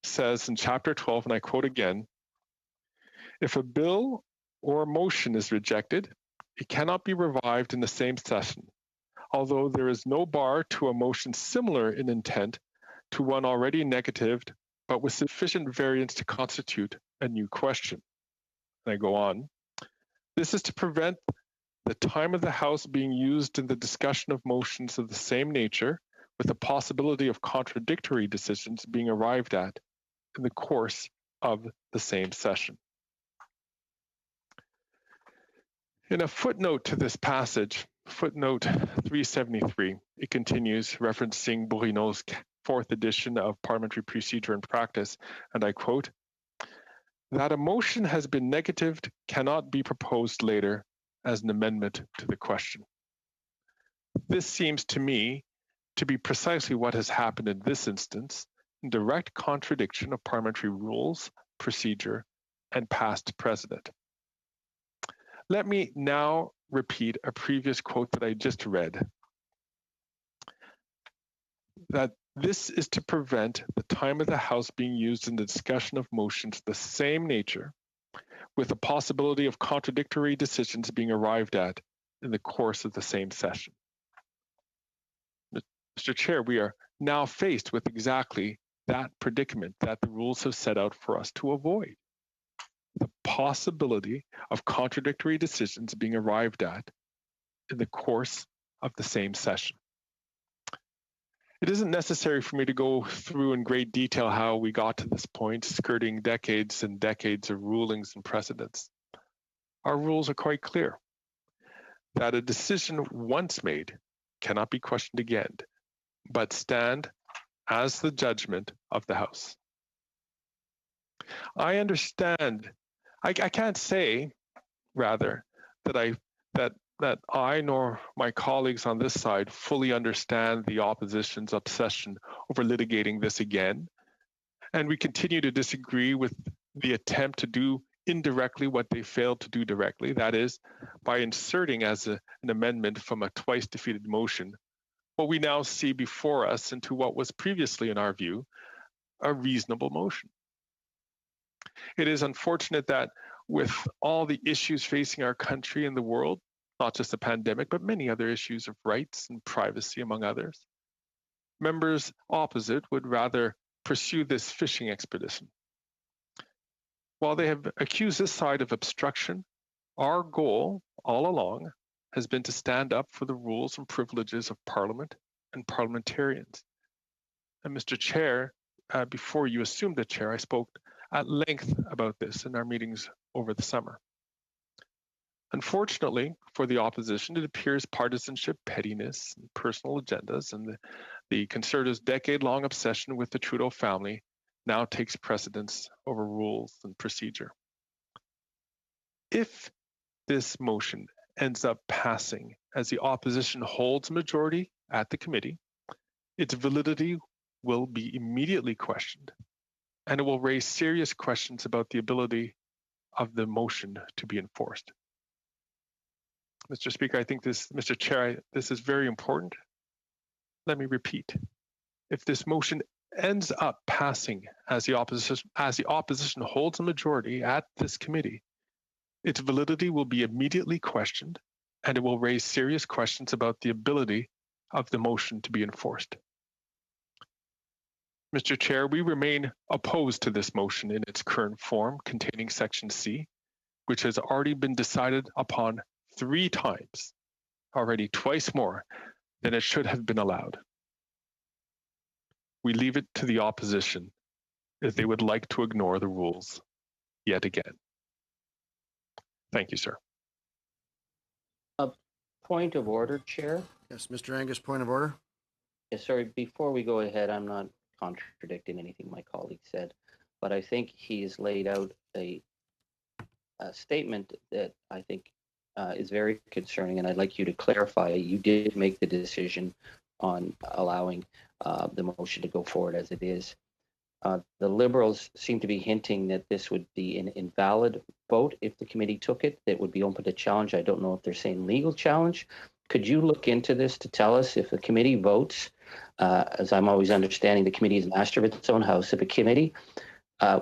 says in chapter 12, and I quote again, if a bill or a motion is rejected, it cannot be revived in the same session, although there is no bar to a motion similar in intent to one already negatived, but with sufficient variance to constitute a new question. And I go on. This is to prevent the time of the House being used in the discussion of motions of the same nature, with the possibility of contradictory decisions being arrived at in the course of the same session. In a footnote to this passage, footnote 373, it continues referencing Bourrineau's 4th edition of Parliamentary Procedure and Practice, and I quote, that a motion has been negatived cannot be proposed later as an amendment to the question. This seems to me to be precisely what has happened in this instance, in direct contradiction of parliamentary rules, procedure, and past precedent. Let me now repeat a previous quote that I just read, that this is to prevent the time of the House being used in the discussion of motions of the same nature, with the possibility of contradictory decisions being arrived at in the course of the same session. Mr. Chair, we are now faced with exactly that predicament that the rules have set out for us to avoid. The possibility of contradictory decisions being arrived at in the course of the same session. It isn't necessary for me to go through in great detail how we got to this point, skirting decades and decades of rulings and precedents. Our rules are quite clear, that a decision once made cannot be questioned again, but stand as the judgment of the House. I understand, I can't say, rather, that I nor my colleagues on this side fully understand the opposition's obsession over litigating this again. And we continue to disagree with the attempt to do indirectly what they failed to do directly, that is, by inserting as an amendment from a twice defeated motion what we now see before us into what was previously, in our view, a reasonable motion. It is unfortunate that with all the issues facing our country and the world, not just the pandemic, but many other issues of rights and privacy, among others, members opposite would rather pursue this fishing expedition. While they have accused this side of obstruction, our goal all along has been to stand up for the rules and privileges of Parliament and parliamentarians. And Mr. Chair, before you assumed the chair, I spoke at length about this in our meetings over the summer. Unfortunately for the opposition, it appears partisanship, pettiness, and personal agendas, and the Conservatives' decade-long obsession with the Trudeau family now takes precedence over rules and procedure. If this motion ends up passing as the opposition holds majority at the committee, its validity will be immediately questioned, and it will raise serious questions about the ability of the motion to be enforced. Mr. Speaker, I think this, Mr. Chair, this is very important. Let me repeat. If this motion ends up passing as the opposition holds a majority at this committee, its validity will be immediately questioned, and it will raise serious questions about the ability of the motion to be enforced. Mr. Chair, we remain opposed to this motion in its current form containing Section C, which has already been decided upon 3 times, already twice more than it should have been allowed. We leave it to the opposition if they would like to ignore the rules yet again. Thank you, sir. Point of order, Chair. Yes, Mr. Angus, point of order. Yes, sorry, before we go ahead, I'm not contradicting anything my colleague said, but I think he has laid out a statement that I think is very concerning, and I'd like you to clarify. You did make the decision on allowing the motion to go forward as it is. The Liberals seem to be hinting that this would be an invalid vote if the committee took it, that would be open to challenge. I don't know if they're saying legal challenge. Could you look into this to tell us if the committee votes, as I'm always understanding, the committee is master of its own house. If a committee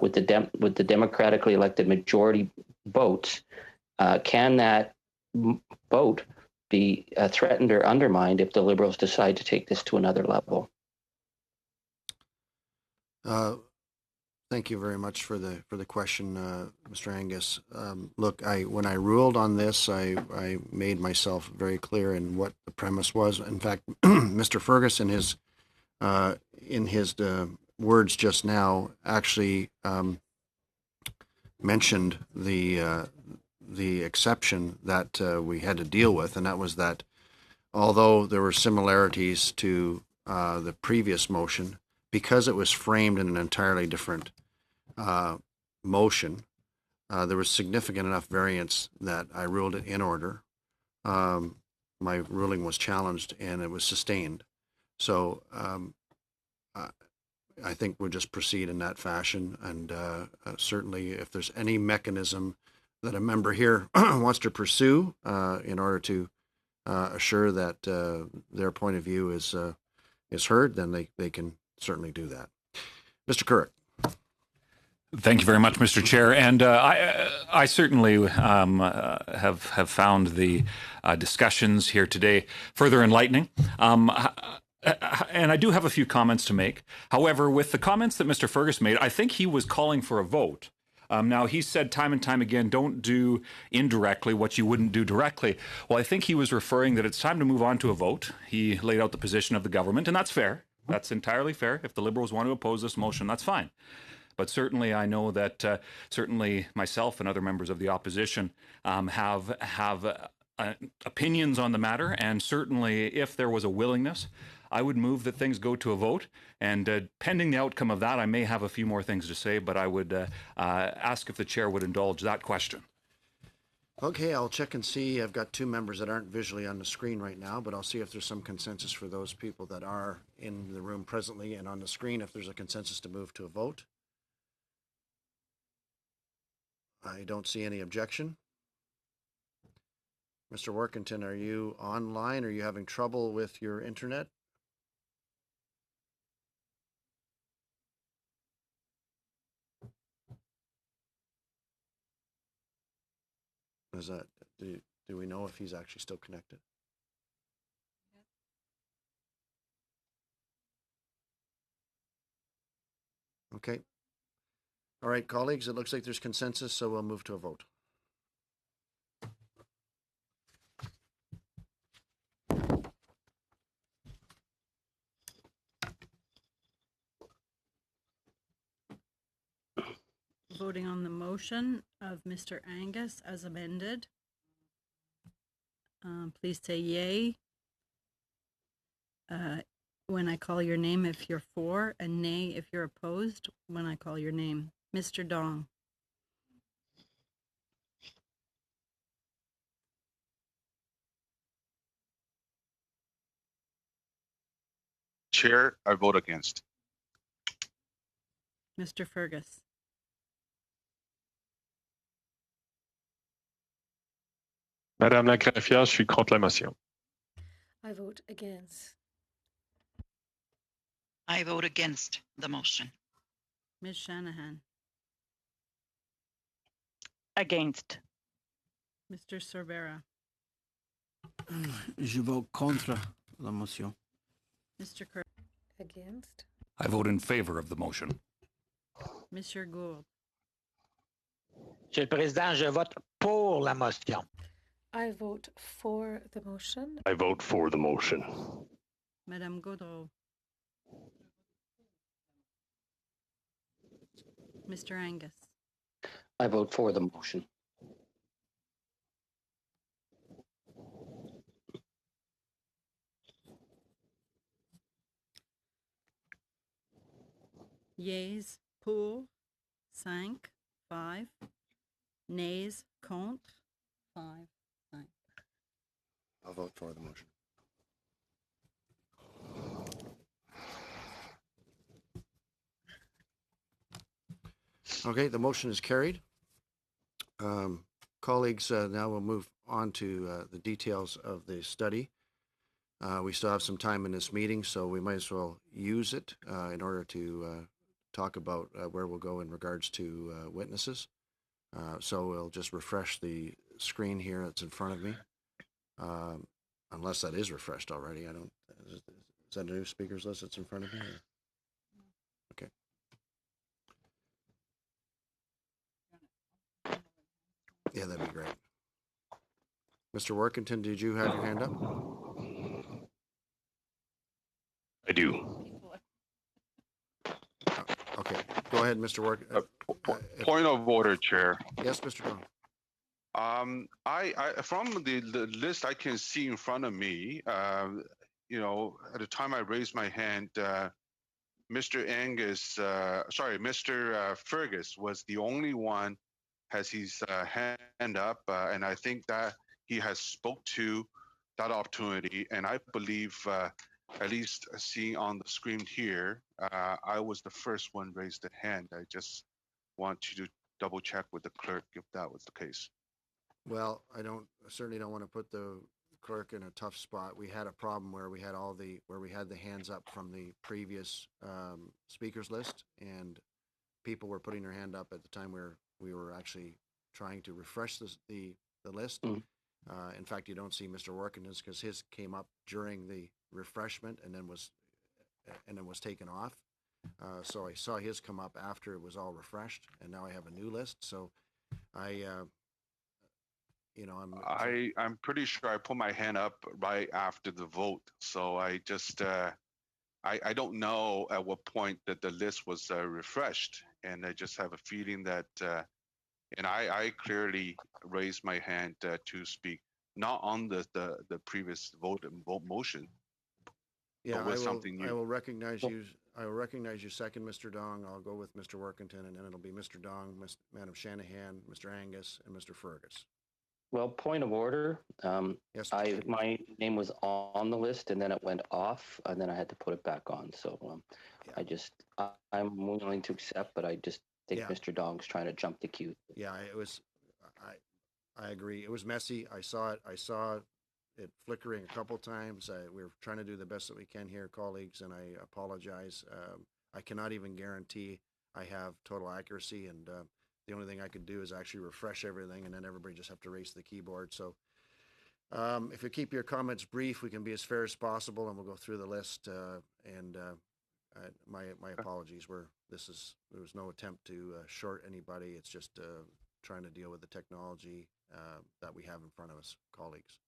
with the democratically elected majority votes, can that vote be threatened or undermined if the Liberals decide to take this to another level? Thank you very much for the question, Mr. Angus. Look, when I ruled on this, I made myself very clear in what the premise was. In fact, Mr. Fergus, in his words just now, actually mentioned the exception that we had to deal with, and that was that although there were similarities to the previous motion, because it was framed in an entirely different motion, there was significant enough variance that I ruled it in order. My ruling was challenged and it was sustained. So I think we'll just proceed in that fashion. And certainly if there's any mechanism that a member here wants to pursue in order to assure that their point of view is heard, then they can certainly do that. Mr. Couric. Thank you very much, Mr. Chair. And I certainly have found the discussions here today further enlightening. And I do have a few comments to make. However, with the comments that Mr. Fergus made, I think he was calling for a vote Now, he said time and time again, don't do indirectly what you wouldn't do directly. Well, I think he was referring that it's time to move on to a vote. He laid out the position of the government, and that's fair. That's entirely fair. If the Liberals want to oppose this motion, that's fine. But certainly, I know that certainly myself and other members of the opposition have opinions on the matter, and certainly, if there was a willingness, I would move that things go to a vote. And pending the outcome of that, I may have a few more things to say, but I would ask if the chair would indulge that question. Okay, I'll check and see. I've got two members that aren't visually on the screen right now, but I'll see if there's some consensus for those people that are in the room presently and on the screen, if there's a consensus to move to a vote. I don't see any objection. Mr. Workington, are you online? Are you having trouble with your internet? Is that, do we know if he's actually still connected? Okay. All right, colleagues, it looks like there's consensus, so we'll move to a vote. Voting on the motion of Mr. Angus as amended. Please say yay when I call your name if you're for, and nay if you're opposed when I call your name. Mr. Dong. Chair, I vote against. Mr. Fergus. Madame la greffière, je suis contre la motion. I vote against. I vote against the motion. Ms. Shanahan. Against. Mr. Cervera. Je vote contre la motion. Mr. Kirk. Against. I vote in favor of the motion. Monsieur Gould. Monsieur le Président, je vote pour la motion. I vote for the motion. I vote for the motion. Madame Gaudreau. Mr. Angus. I vote for the motion. Yeas, pour, 5, 5. Nays, contre, 5, 5. I'll vote for the motion. Okay, the motion is carried. Colleagues, now we'll move on to the details of the study. We still have some time in this meeting, so we might as well use it in order to talk about where we'll go in regards to witnesses. So we'll just refresh the screen here that's in front of me. Unless that is refreshed already. Is that a new speakers list that's in front of me? Or? Okay. Yeah, that'd be great. Mr. Workington, did you have your hand up? I do. Okay, go ahead, Mr. Work. Point of order, Chair. Yes, Mr. Brown. I from the list I can see in front of me, you know, at the time I raised my hand, Mr. Fergus was the only one has his hand up, and I think that he has spoke to that opportunity, and I believe, at least seeing on the screen here, I was the first one raised the hand. I just want you to double check with the clerk if that was the case. Well, I certainly don't want to put the clerk in a tough spot. We had a problem where we had the hands up from the previous speakers list, and people were putting their hand up at the time where we were actually trying to refresh the list. Mm. In fact, you don't see Mr. Workington's because his came up during the refreshment and then was taken off. So I saw his come up after it was all refreshed, and now I have a new list. So I'm I'm pretty sure I put my hand up right after the vote. So I just I don't know at what point that the list was refreshed, and I just have a feeling that and I clearly raised my hand to speak, not on the previous vote motion, Yeah, but with something new. I will recognize you. I will recognize you second, Mr. Dong. I'll go with Mr. Workington, and then it'll be Mr. Dong, Madam Shanahan, Mr. Angus, and Mr. Fergus. Well, point of order. Yes, my name was on the list, and then it went off, and then I had to put it back on. So I'm willing to accept, but I just think Mr. Dong's trying to jump the queue. Yeah, it was. I agree. It was messy. I saw it flickering a couple times. We were trying to do the best that we can here, colleagues, and I apologize. I cannot even guarantee I have total accuracy, and the only thing I could do is actually refresh everything, and then everybody just have to race the keyboard. So if you keep your comments brief, we can be as fair as possible, and we'll go through the list. My apologies. There was no attempt to short anybody. It's just trying to deal with the technology that we have in front of us, colleagues.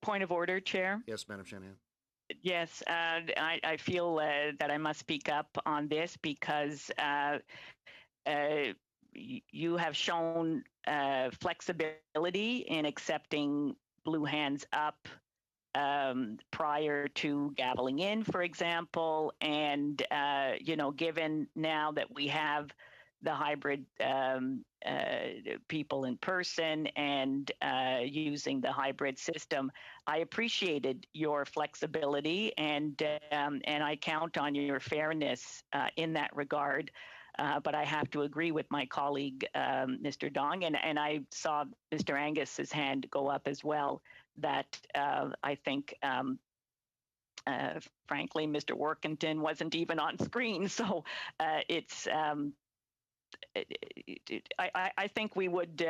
Point of order, Chair. Yes, Madam Shanahan. Yes, I feel that I must speak up on this because you have shown flexibility in accepting blue hands up prior to gaveling in, for example, and given now that we have the hybrid people in person and using the hybrid system, I appreciated your flexibility and I count on your fairness in that regard. But I have to agree with my colleague, Mr. Dong, and I saw Mr. Angus's hand go up as well. That I think, frankly, Mr. Workington wasn't even on screen, so it's. I think we would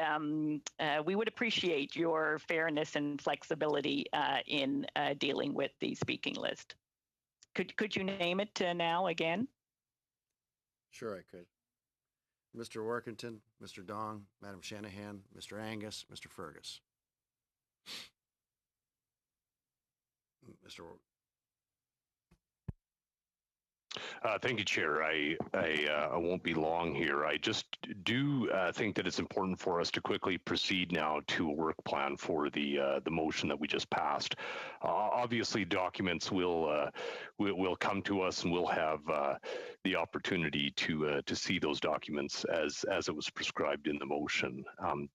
appreciate your fairness and flexibility in dealing with the speaking list. Could you name it now again? Sure, I could. Mr. Workington, Mr. Dong, Madam Shanahan, Mr. Angus, Mr. Fergus. Mr. Thank you, Chair. I won't be long here. I just do think that it's important for us to quickly proceed now to a work plan for the motion that we just passed. Obviously, documents will come to us, and we'll have the opportunity to see those documents as it was prescribed in the motion.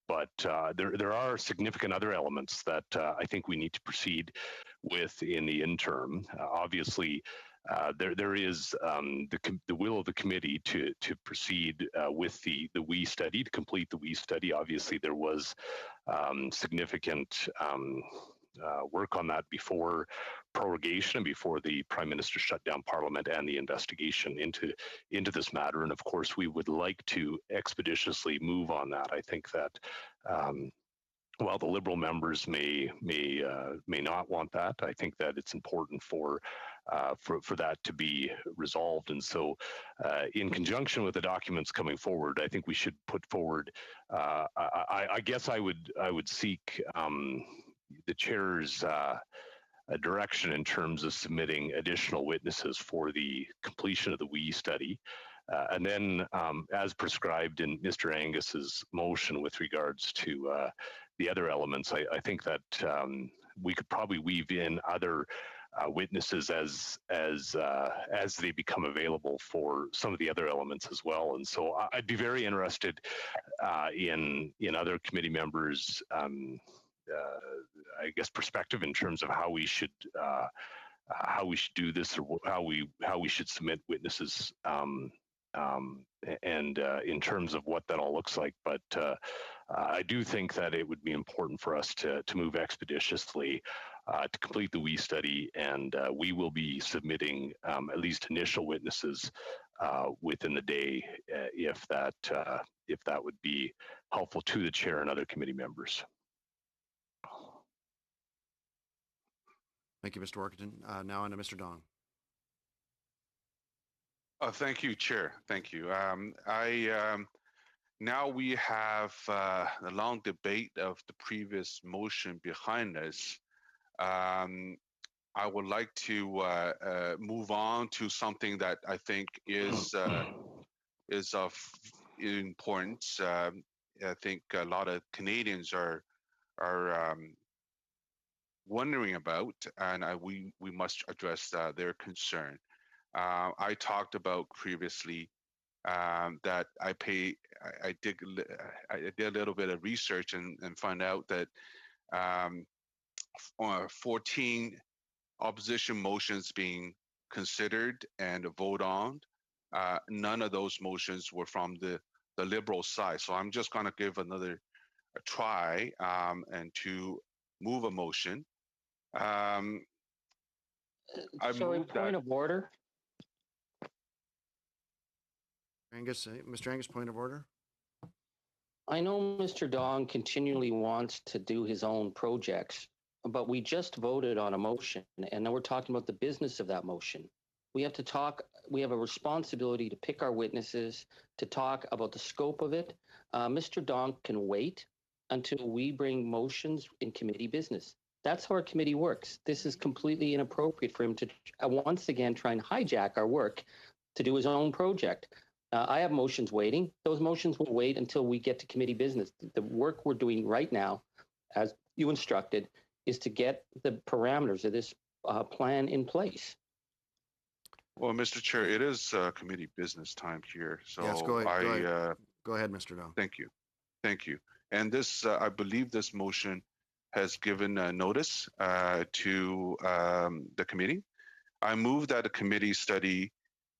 But there are significant other elements that I think we need to proceed with in the interim. Obviously. There is the will of the committee to proceed with the WE study, to complete the WE study. Obviously, there was significant work on that before prorogation and before the Prime Minister shut down Parliament and the investigation into this matter. And of course, we would like to expeditiously move on that. I think that. While the Liberal members may not want that, I think that it's important for that to be resolved. And so, in conjunction with the documents coming forward, I think we should put forward. I guess I would seek the chair's direction in terms of submitting additional witnesses for the completion of the WE study. And then, as prescribed in Mr. Angus's motion with regards to the other elements, I think that we could probably weave in other witnesses as they become available for some of the other elements as well. And so I'd be very interested in other committee members' I guess perspective in terms of how we should do this, or how we should submit witnesses. And in terms of what that all looks like. But I do think that it would be important for us to move expeditiously to complete the WE study, and we will be submitting at least initial witnesses within the day, if that would be helpful to the chair and other committee members. Thank you, Mr. Workington. Now on to Mr. Dong. Thank you, Chair. Thank you. Now we have a long debate of the previous motion behind us. I would like to move on to something that I think is of importance. I think a lot of Canadians are wondering about, and we must address their concern. I talked about previously that I did a little bit of research and found out that 14 opposition motions being considered and voted on, none of those motions were from the Liberal side. So I'm just going to give a try and to move a motion. Sorry, point of order. Mr. Angus, point of order. I know Mr. Dong continually wants to do his own projects, but we just voted on a motion, and now we're talking about the business of that motion. We have to talk, we have a responsibility to pick our witnesses, to talk about the scope of it. Mr. Dong can wait until we bring motions in committee business. That's how our committee works. This is completely inappropriate for him to once again try and hijack our work to do his own project. I have motions waiting. Those motions will wait until we get to committee business. The work we're doing right now, as you instructed, is to get the parameters of this plan in place. Well, Mr. Chair, it is committee business time here. So yes, go ahead. Go ahead, Mr. Dong. Thank you. Thank you. And this, I believe this motion has given notice to the committee. I move that the committee study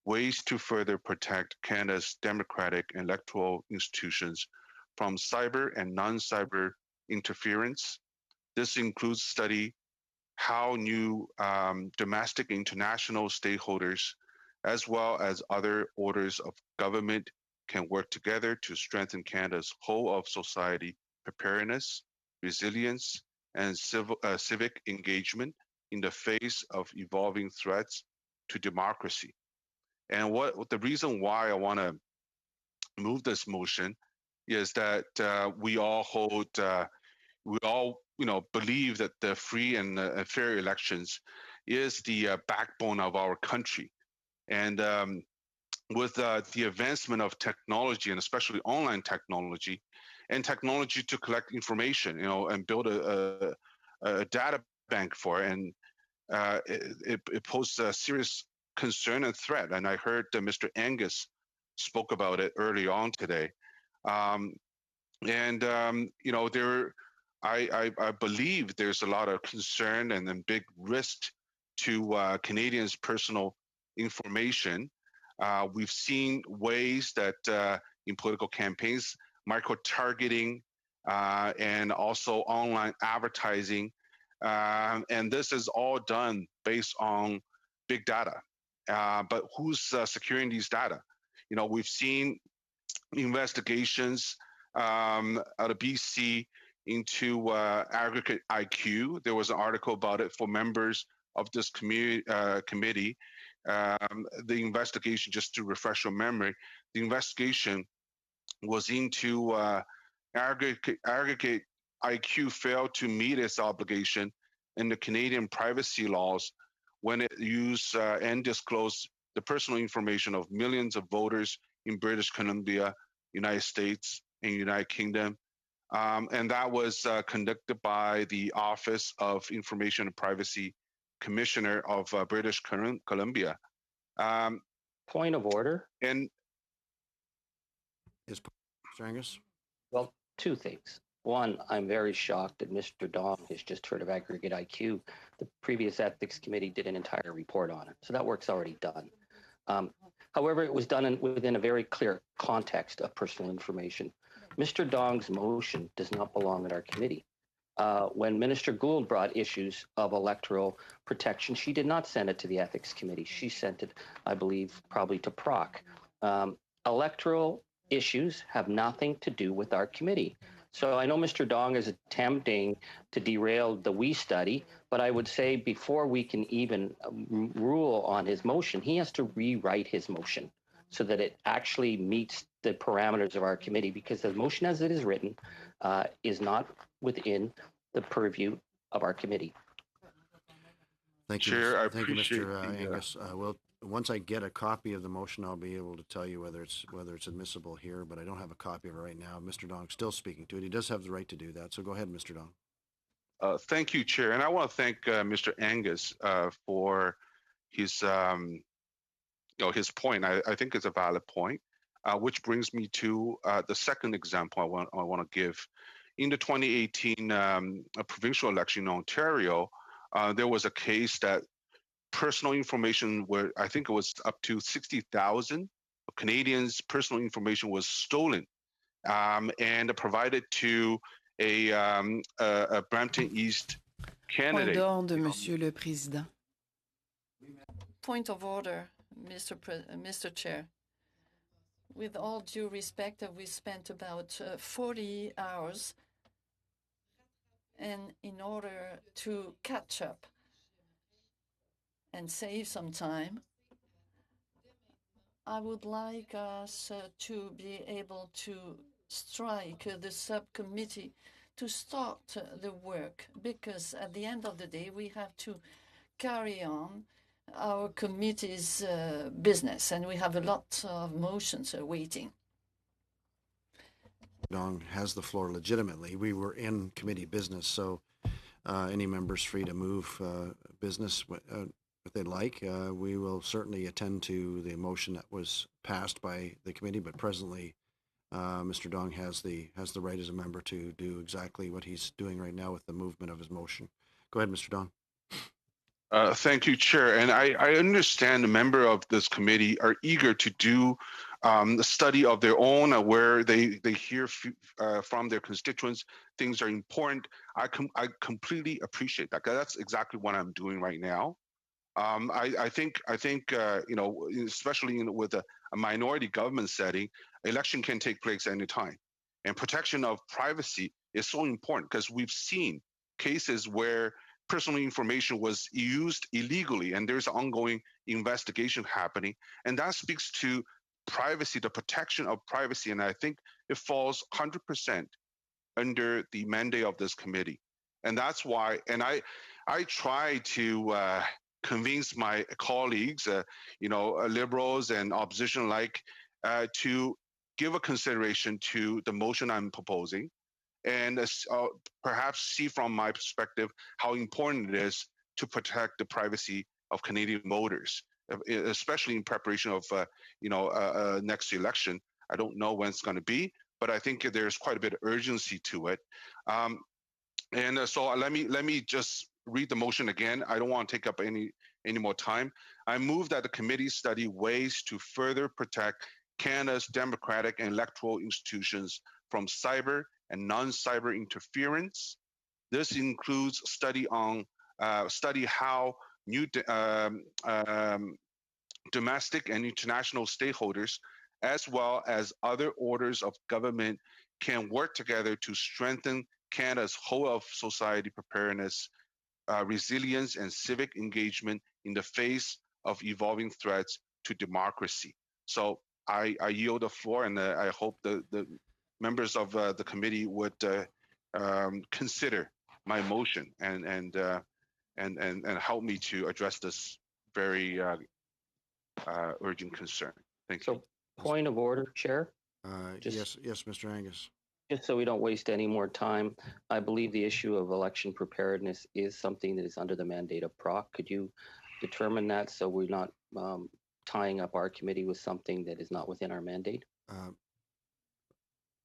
ways to further protect Canada's democratic and electoral institutions from cyber and non-cyber interference. This includes study how new domestic international stakeholders, as well as other orders of government, can work together to strengthen Canada's whole of society preparedness, resilience, and civic engagement in the face of evolving threats to democracy. And what the reason why I want to move this motion is that we all believe that the free and fair elections is the backbone of our country. And with the advancement of technology, and especially online technology, and technology to collect information, and build a data bank for it, and it poses a serious concern and threat. And I heard Mr. Angus spoke about it early on today. I believe there's a lot of concern and then big risk to Canadians' personal information. We've seen ways that in political campaigns, micro-targeting and also online advertising. And this is all done based on big data. But who's securing these data? We've seen investigations out of BC into aggregate IQ. There was an article about it for members of this committee. The investigation, just to refresh your memory, the investigation was into aggregate IQ failed to meet its obligation in the Canadian privacy laws when it used and disclosed the personal information of millions of voters in British Columbia, United States, and United Kingdom. And that was conducted by the Office of Information and Privacy Commissioner of British Columbia. Point of order. And is Mr. Angus? Well, two things. One, I'm very shocked that Mr. Dong has just heard of aggregate IQ. The previous ethics committee did an entire report on it, so that work's already done. However, it was done within a very clear context of personal information. Mr. Dong's motion does not belong at our committee. When Minister Gould brought issues of electoral protection, she did not send it to the ethics committee. She sent it, I believe, probably to PROC. Electoral issues have nothing to do with our committee. So I know Mr. Dong is attempting to derail the WE study, but I would say before we can even rule on his motion, he has to rewrite his motion so that it actually meets the parameters of our committee, because the motion as it is written is not within the purview of our committee. Thank you, Chair, I thank you, appreciate Mr. the, Angus. Well, once I get a copy of the motion, I'll be able to tell you whether it's admissible here, but I don't have a copy of it right now. Mr. Dong's still speaking to it. He does have the right to do that. So go ahead, Mr. Dong. Thank you, Chair. And I want to thank Mr. Angus for his, his point. I think it's a valid point, which brings me to the second example I want to give. In the 2018 provincial election in Ontario, there was a case that personal information where I think it was up to 60,000 Canadians' personal information was stolen and provided to a Brampton East candidate. Point d'ordre, Monsieur le Président. Point of order, Mr. Chair. With all due respect, we spent about 40 hours, and in order to catch up and save some time, I would like us to be able to strike the subcommittee to start the work, because at the end of the day, we have to carry on our committee's business, and we have a lot of motions waiting. Dong has the floor legitimately. We were in committee business, so any member's free to move business if they'd like. We will certainly attend to the motion that was passed by the committee, but presently Mr. Dong has the right as a member to do exactly what he's doing right now with the movement of his motion. Go ahead, Mr. Dong. Thank you, Chair. And I understand the member of this committee are eager to do a study of their own where they hear from their constituents. Things are important. I completely appreciate that. That's exactly what I'm doing right now. I think especially with a minority government setting, election can take place anytime, and protection of privacy is so important because we've seen cases where personal information was used illegally, and there's ongoing investigation happening, and that speaks to privacy, the protection of privacy, and I think it falls 100% under the mandate of this committee, and that's why. And I try to convince my colleagues, liberals and opposition alike, to give a consideration to the motion I'm proposing, and perhaps see from my perspective how important it is to protect the privacy of Canadian voters, especially in preparation of next election. I don't know when it's going to be, but I think there's quite a bit of urgency to it. So let me just read the motion again. I don't want to take up any more time. I move that the committee study ways to further protect Canada's democratic and electoral institutions from cyber and non-cyber interference. This includes study how new domestic and international stakeholders, as well as other orders of government, can work together to strengthen Canada's whole of society preparedness, resilience, and civic engagement in the face of evolving threats to democracy. So I yield the floor, and I hope the members of the committee would consider my motion and help me to address this very urgent concern. Thank you. So, point of order, Chair. Yes, Mr. Angus. Just so we don't waste any more time, I believe the issue of election preparedness is something that is under the mandate of PROC. Could you determine that so we're not tying up our committee with something that is not within our mandate?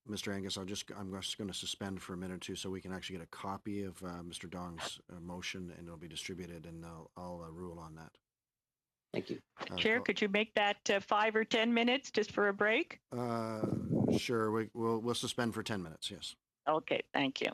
Mr. Angus, I'm just going to suspend for a minute or two so we can actually get a copy of Mr. Dong's motion, and it'll be distributed, and I'll rule on that. Thank you. Chair, could you make that 5 or 10 minutes just for a break? Sure. We'll suspend for 10 minutes. Yes. Okay. Thank you.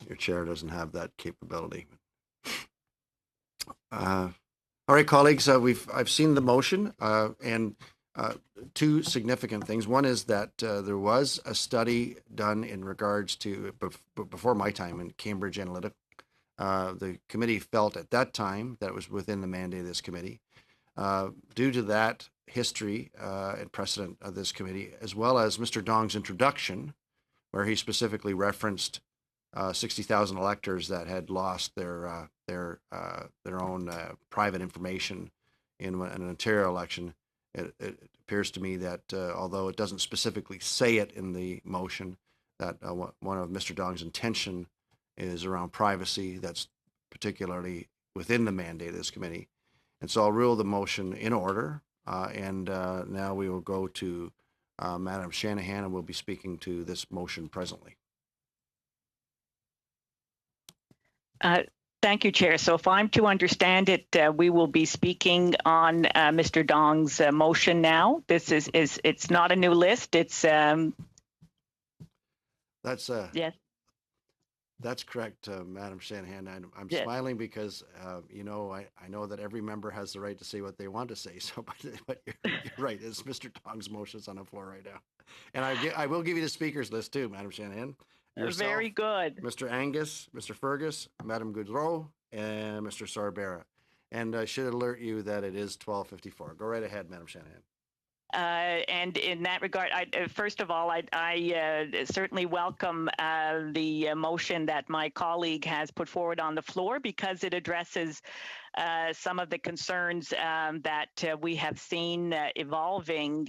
your chair doesn't have that capability. All right, colleagues, I've seen the motion and two significant things. One is that there was a study done in regards to, before my time in Cambridge Analytica. The committee felt at that time that it was within the mandate of this committee. Due to that history and precedent of this committee, as well as Mr. Dong's introduction, where he specifically referenced 60,000 electors that had lost their own private information in an Ontario election. It appears to me that although it doesn't specifically say it in the motion, that one of Mr. Dong's intention is around privacy. That's particularly within the mandate of this committee. And so I'll rule the motion in order. And now we will go to Madam Shanahan, and we'll be speaking to this motion presently. Thank you, Chair. So if I'm to understand it, we will be speaking on Mr. Dong's motion now. This is it's not a new list. It's yes. That's correct, Madam Shanahan. I'm Yes. smiling because you know, I know that every member has the right to say what they want to say. So, but you're right. It's Mr. Dong's motions on the floor right now, and I will give you the speakers list too, Madam Shanahan. Yourself, very good. Mr. Angus, Mr. Fergus, Madam Goudreau, and Mr. Sorbera. And I should alert you that it is 12:54. Go right ahead, Madam Shanahan. And in that regard, first of all, I certainly welcome the motion that my colleague has put forward on the floor, because it addresses some of the concerns that we have seen evolving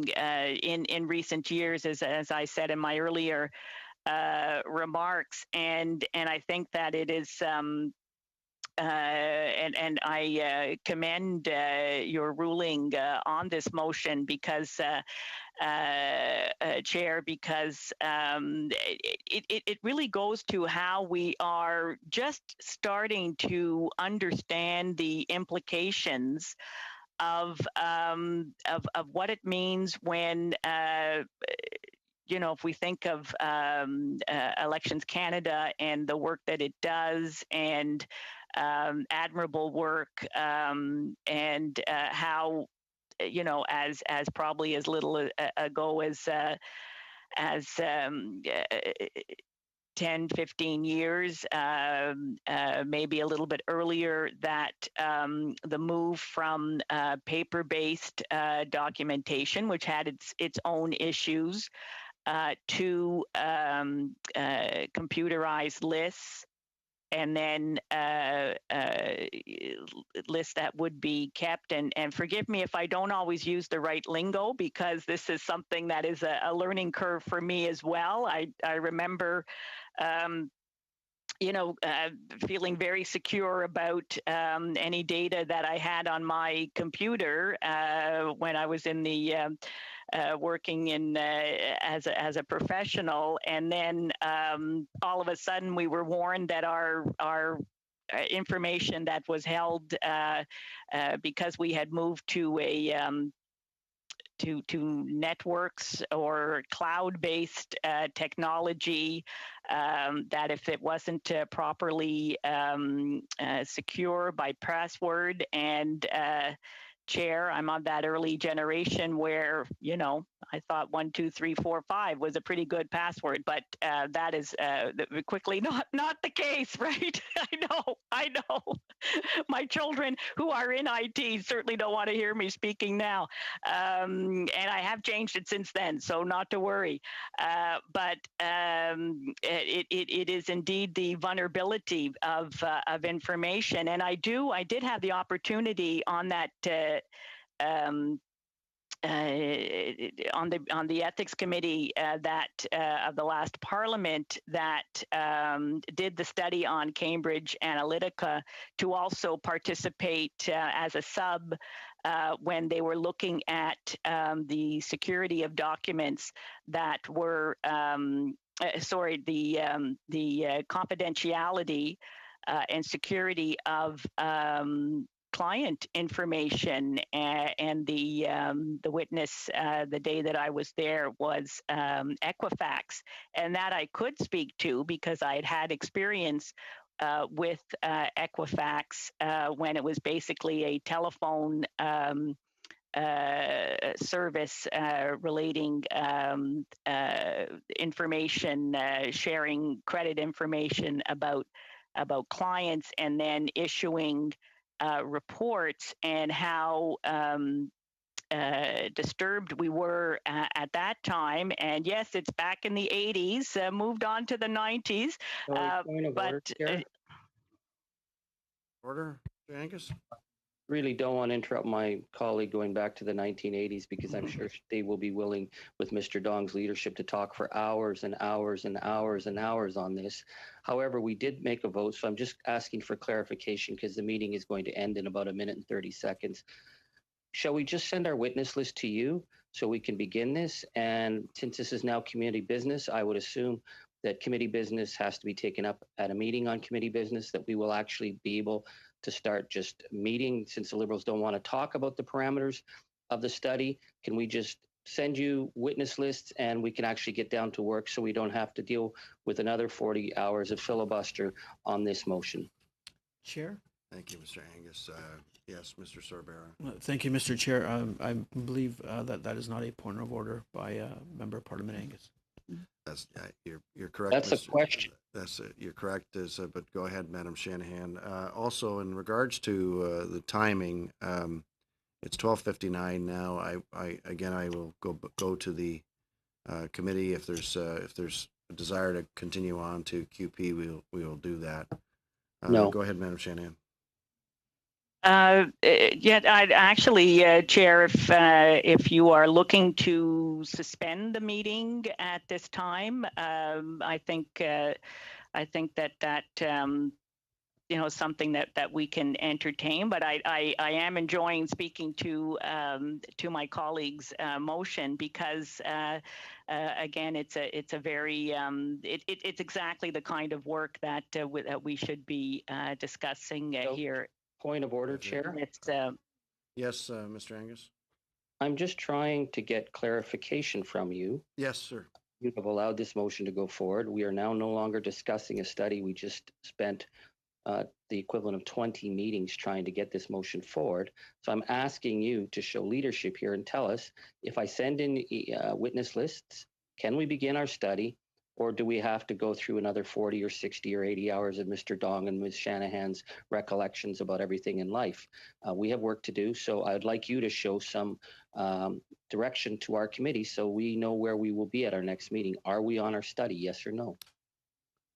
in recent years, as I said in my earlier remarks, and I think that it is. And I commend your ruling on this motion, because, Chair, because it really goes to how we are just starting to understand the implications of what it means when you know, if we think of Elections Canada and the work that it does, and admirable work, and how, you know, as probably as little ago as 10, 15 years, maybe a little bit earlier, that the move from paper-based documentation, which had its own issues, to computerized lists, and then lists that would be kept. And forgive me if I don't always use the right lingo, because this is something that is a learning curve for me as well. I remember you know, feeling very secure about any data that I had on my computer when I was in the working in as a professional, and then all of a sudden we were warned that our information that was held because we had moved to a to networks or cloud-based technology, that if it wasn't properly secure by password, and Chair, I'm on that early generation where, you know, I thought 1, 2, 3, 4, 5 was a pretty good password, but that is quickly not the case, right? I know. My children who are in IT certainly don't want to hear me speaking now, and I have changed it since then, so not to worry. But it is indeed the vulnerability of information, and I did have the opportunity on that. On the ethics committee that of the last Parliament that did the study on Cambridge Analytica, to also participate as a sub when they were looking at the security of documents that were the confidentiality and security of client information, and the witness the day that I was there was Equifax, and that I could speak to because I had had experience with Equifax when it was basically a telephone service relating information, sharing credit information about clients, and then issuing reports, and how disturbed we were at that time. And yes, it's back in the 80s, moved on to the 90s. Point of order, Chair. Order, Mr. Angus? Really don't want to interrupt my colleague going back to the 1980s, because I'm sure they will be willing, with Mr. Dong's leadership, to talk for hours and hours and hours and hours on this. However, we did make a vote, so I'm just asking for clarification because the meeting is going to end in about 1 minute and 30 seconds. Shall we just send our witness list to you so we can begin this? And since this is now community business, I would assume that committee business has to be taken up at a meeting on committee business, that we will actually be able to start just meeting. Since the Liberals don't want to talk about the parameters of the study, can we just send you witness lists and we can actually get down to work so we don't have to deal with another 40 hours of filibuster on this motion? Chair? Thank you, Mr. Angus. Yes, Mr. Sorbera. Thank you, Mr. Chair. I believe that is not a point of order by Member of Parliament Angus. That's you're correct. That's a question. You're correct. But go ahead, Madam Shanahan. Also, in regards to the timing, it's 12:59 now. I will go to the committee if there's a desire to continue on to QP. We will do that. No. Go ahead, Madam Shanahan. Yeah, I'd actually, Chair, if you are looking to suspend the meeting at this time, I think that something that we can entertain. But I am enjoying speaking to my colleagues' motion, because again, it's a very it's exactly the kind of work that we should be discussing here. Point of order, Chair. It's Yes, Mr. Angus. I'm just trying to get clarification from you. Yes, sir. You have allowed this motion to go forward. We are now no longer discussing a study. We just spent the equivalent of 20 meetings trying to get this motion forward. So I'm asking you to show leadership here and tell us, if I send in witness lists, can we begin our study? Or do we have to go through another 40 or 60 or 80 hours of Mr. Dong and Ms. Shanahan's recollections about everything in life? We have work to do, so I'd like you to show some direction to our committee so we know where we will be at our next meeting. Are we on our study, yes or no?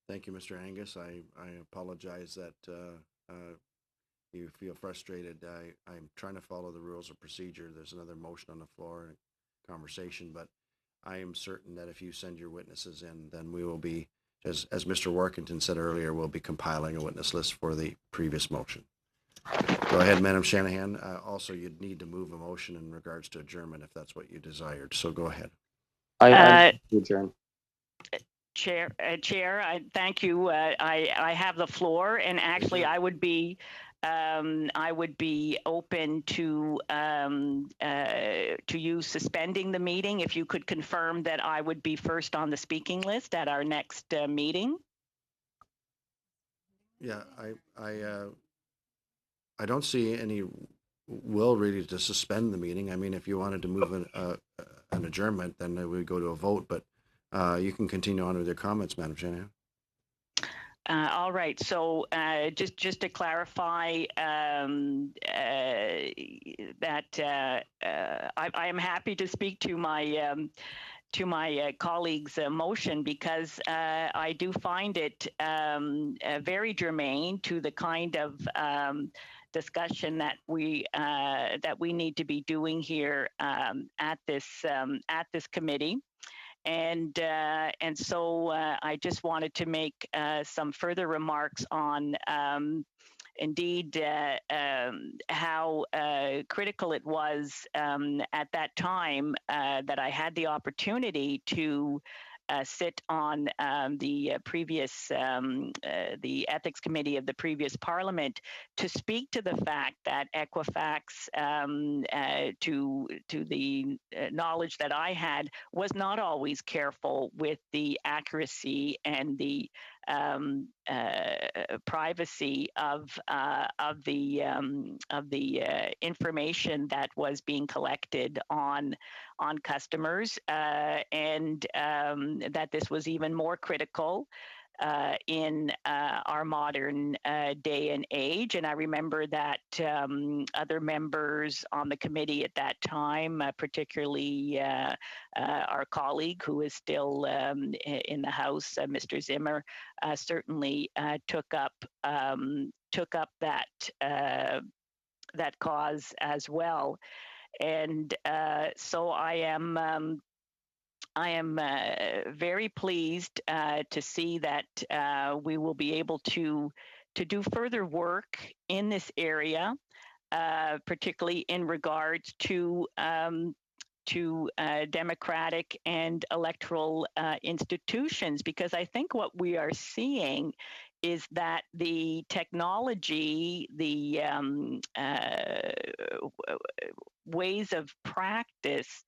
Thank you, Mr. Angus. I apologize that you feel frustrated. I'm trying to follow the rules of procedure. There's another motion on the floor and conversation, but I am certain that if you send your witnesses in, then we will be, as Mr. Workington said earlier, we'll be compiling a witness list for the previous motion. Go ahead, Madam Shanahan. Also, you'd need to move a motion in regards to adjournment if that's what you desired. So go ahead. I adjourn. Chair, I thank you. I have the floor, and actually, I would be open to you suspending the meeting if you could confirm that I would be first on the speaking list at our next meeting. Yeah, I don't see any will really to suspend the meeting. I mean, if you wanted to move an adjournment, then we would go to a vote. But you can continue on with your comments, Madam Shanahan. All right. So just to clarify, that I am happy to speak to my colleague's motion, because I do find it very germane to the kind of discussion that we need to be doing here at this committee. And so I just wanted to make some further remarks on indeed how critical it was at that time that I had the opportunity to sit on the ethics committee of the previous parliament to speak to the fact that Equifax, to the knowledge that I had, was not always careful with the accuracy and the privacy of the information that was being collected on customers, and that this was even more critical in our modern day and age. And I remember that other members on the committee at that time, particularly our colleague who is still in the House, Mr. Zimmer, certainly took up that cause as well. And so I am very pleased to see that we will be able to do further work in this area, particularly in regards to democratic and electoral institutions, because I think what we are seeing is that the technology, the ways of practice,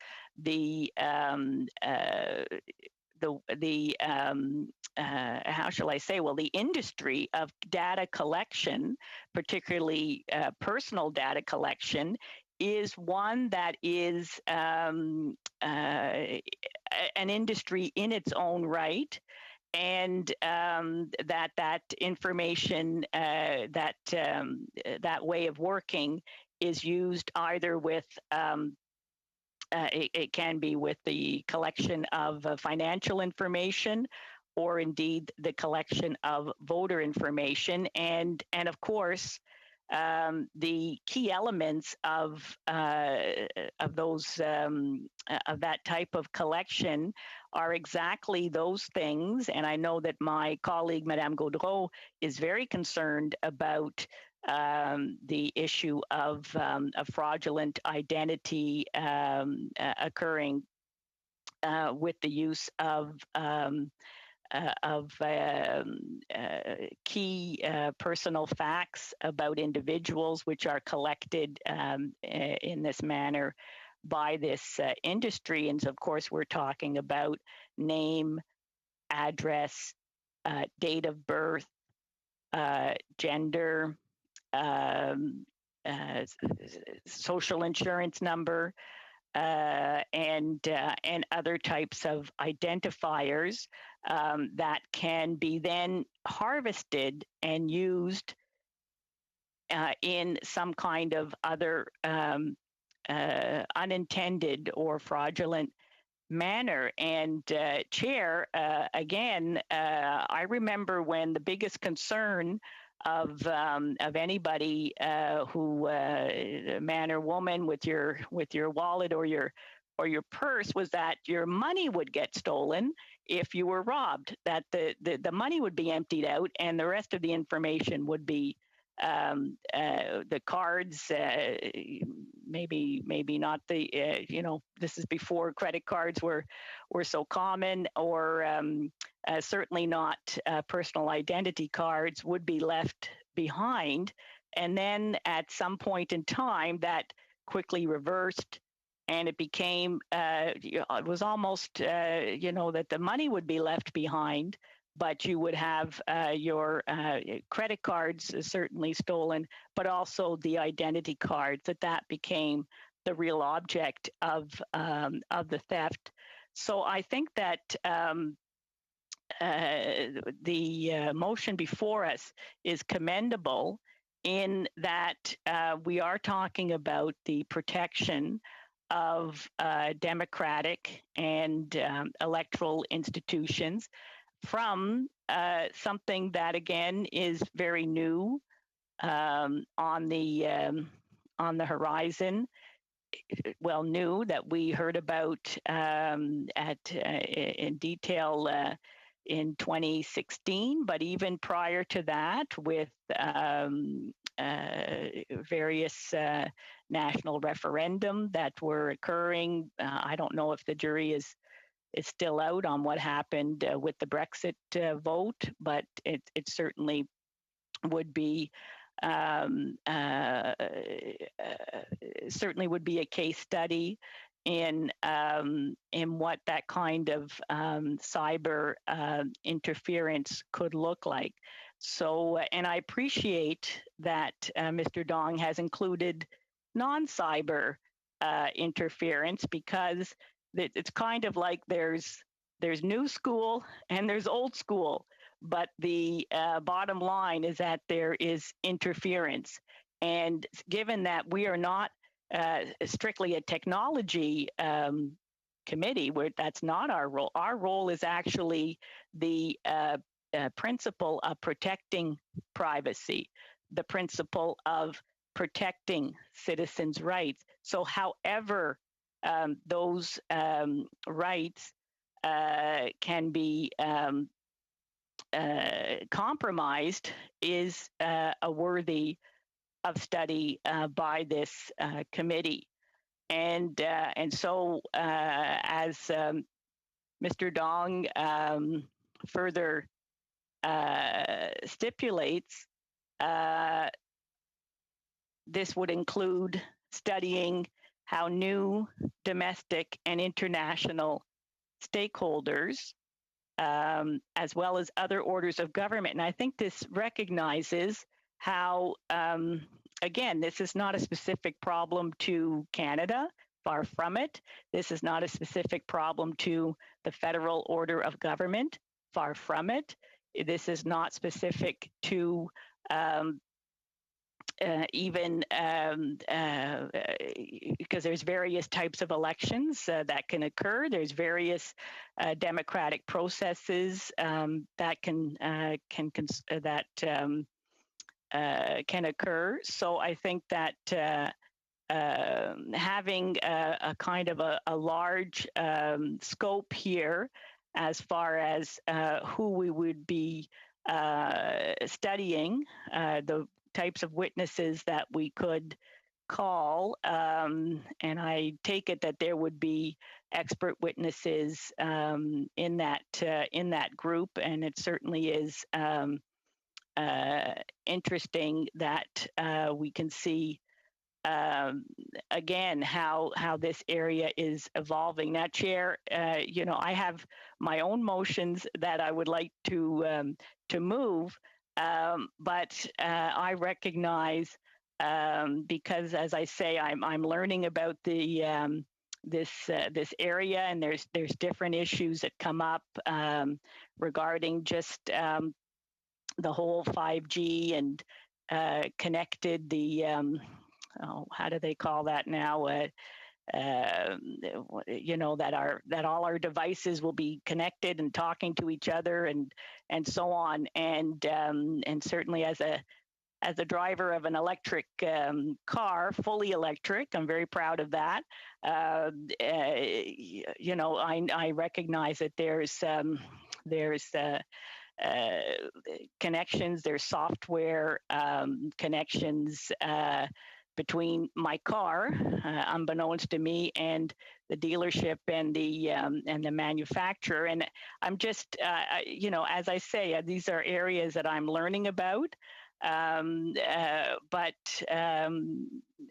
how shall I say? Well, the industry of data collection, particularly personal data collection, is one that is an industry in its own right, and that information, that way of working, is used either with it can be with the collection of financial information, or indeed the collection of voter information, and of course the key elements of those of that type of collection are exactly those things. And I know that my colleague Madame Gaudreau is very concerned about the issue of fraudulent identity occurring with the use of key personal facts about individuals, which are collected in this manner by this industry. And so, of course, we're talking about name, address, date of birth, gender, social insurance number, and other types of identifiers that can be then harvested and used in some kind of other unintended or fraudulent manner. And Chair, again, I remember when the biggest concern of anybody who man or woman with your wallet or your purse was that your money would get stolen if you were robbed, that the money would be emptied out and the rest of the information would be the cards, maybe not the this is before credit cards were so common, or certainly not personal identity cards, would be left behind. And then at some point in time that quickly reversed, and it became it was almost that the money would be left behind, but you would have your credit cards certainly stolen, but also the identity cards, that became the real object of the theft. So I think that the motion before us is commendable in that we are talking about the protection of democratic and electoral institutions from something that, again, is very new on the horizon. Well, new that we heard about in detail in 2016, but even prior to that, with various national referendum that were occurring. I don't know if the jury is is still out on what happened with the Brexit vote, but it certainly would be certainly would be a case study in what that kind of cyber interference could look like. So, and I appreciate that Mr. Dong has included non-cyber interference, because it's kind of like there's new school and there's old school, but the bottom line is that there is interference. And given that we are not strictly a technology committee, where that's not our role is actually the principle of protecting privacy, the principle of protecting citizens' rights. So however those rights can be compromised is worthy of study by this committee. And so as Mr. Dong further stipulates, this would include studying how new domestic and international stakeholders, as well as other orders of government. And I think this recognizes how, again, this is not a specific problem to Canada, far from it. This is not a specific problem to the federal order of government, far from it. This is not specific to even because there's various types of elections that can occur. There's various democratic processes that can occur. So I think that having a kind of a large scope here as far as who we would be studying, the types of witnesses that we could call, and I take it that there would be expert witnesses in that group, and it certainly is interesting that we can see again how this area is evolving. Now, Chair, I have my own motions that I would like to move. But I recognize, because as I say, I'm learning about the this area, and there's different issues that come up regarding just the whole 5G and connected how do they call that now? That all our devices will be connected and talking to each other and so on, and certainly as a driver of an electric car, fully electric, I'm very proud of that. I recognize that there's connections, there's software connections between my car, unbeknownst to me, and the dealership and the manufacturer. And I'm just, as I say, these are areas that I'm learning about. But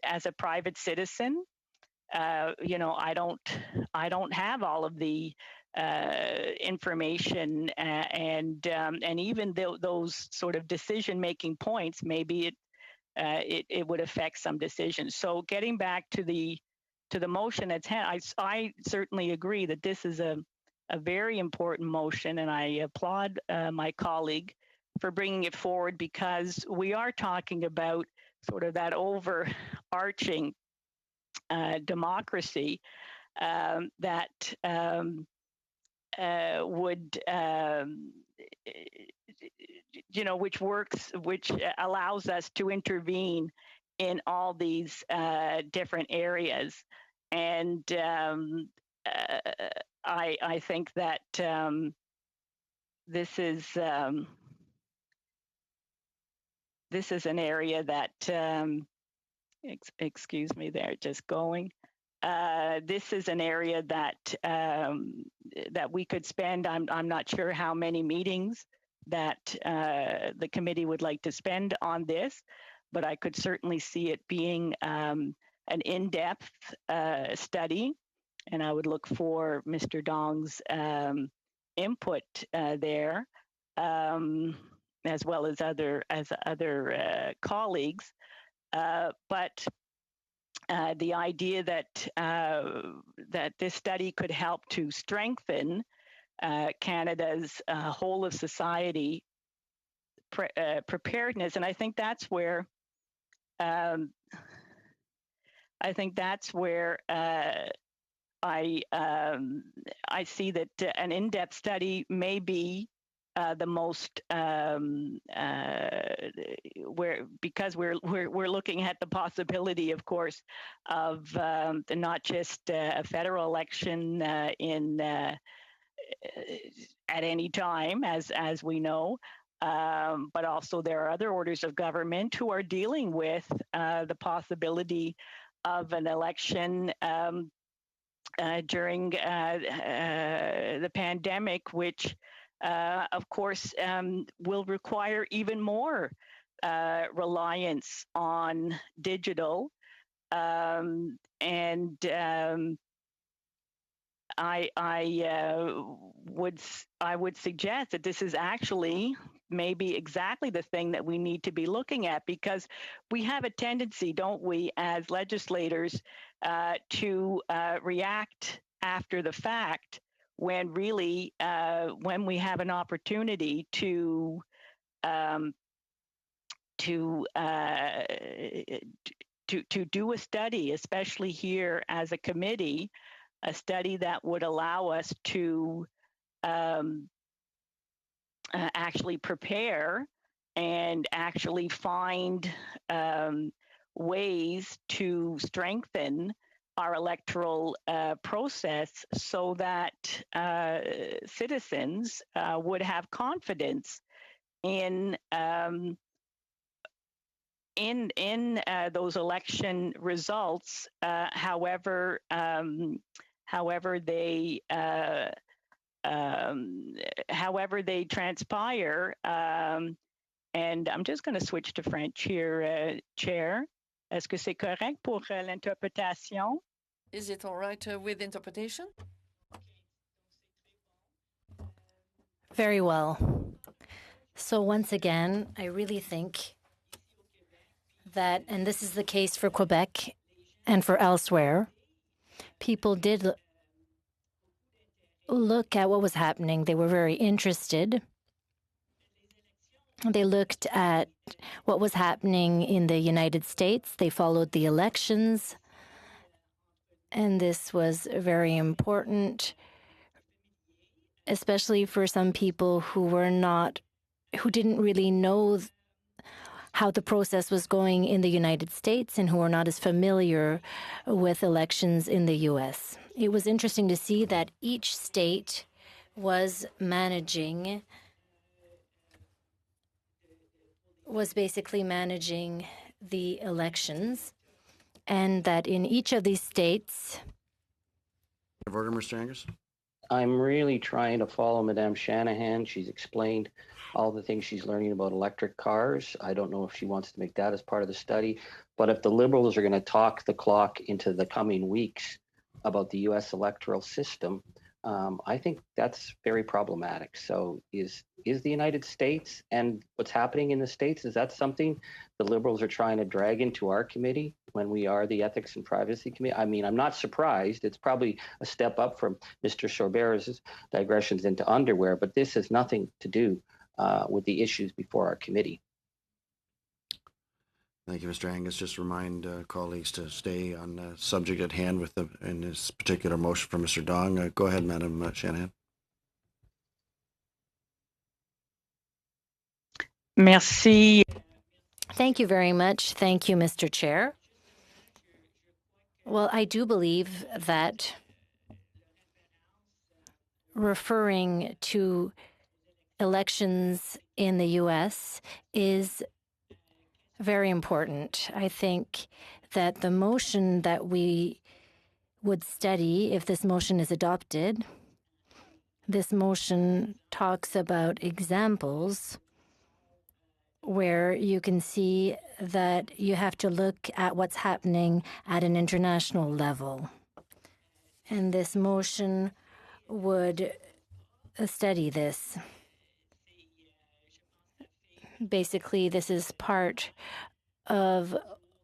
as a private citizen, I don't have all of the information, and even those sort of decision-making points, maybe it would affect some decisions. So getting back to the motion at hand, I certainly agree that this is a very important motion, and I applaud my colleague for bringing it forward, because we are talking about sort of that overarching democracy that would which allows us to intervene in all these different areas. And I think that this is an area that excuse me there, just going. this is an area that that we could spend. I'm not sure how many meetings that the committee would like to spend on this, but I could certainly see it being an in-depth study, and I would look for Mr. Dong's input there, as well as other colleagues. But the idea that that this study could help to strengthen Canada's whole of society preparedness, and I think that's where I see that an in-depth study may be the most because we're looking at the possibility, of course, of not just a federal election at any time, as we know, but also there are other orders of government who are dealing with the possibility of an election during the pandemic, which of course will require even more reliance on digital, and I would suggest that this is actually maybe exactly the thing that we need to be looking at, because we have a tendency, don't we, as legislators, to react after the fact, when really when we have an opportunity to do a study, especially here as a committee, a study that would allow us to actually prepare and actually find ways to strengthen our electoral process, so that citizens would have confidence in those election results, however they transpire. And I'm just going to switch to French here, Chair. Est-ce que c'est correct pour l'interprétation? Is it all right with interpretation? Very well. So once again, I really think that, and this is the case for Quebec and for elsewhere, people did look at what was happening. They were very interested. They looked at what was happening in the United States. They followed the elections. And this was very important, especially for some people who didn't really know how the process was going in the United States and who are not as familiar with elections in the U.S. It was interesting to see that each state was basically managing the elections, and that in each of these states... Of order, Mr. Angus? I'm really trying to follow Madame Shanahan. She's explained all the things she's learning about electric cars. I don't know if she wants to make that as part of the study, but if the Liberals are going to talk the clock into the coming weeks about the U.S. electoral system, I think that's very problematic. So is the United States and what's happening in the States, is that something the Liberals are trying to drag into our committee when we are the Ethics and Privacy Committee? I mean, I'm not surprised. It's probably a step up from Mr. Chaubert's digressions into underwear, but this has nothing to do with the issues before our committee. Thank you, Mr. Angus. Just remind colleagues to stay on the subject at hand in this particular motion from Mr. Dong. Go ahead, Madam Shanahan. Merci. Thank you very much. Thank you, Mr. Chair. Well, I do believe that referring to elections in the U.S. is very important. I think that the motion that we would study, if this motion is adopted, this motion talks about examples where you can see that you have to look at what's happening at an international level. And this motion would study this. Basically, this is part of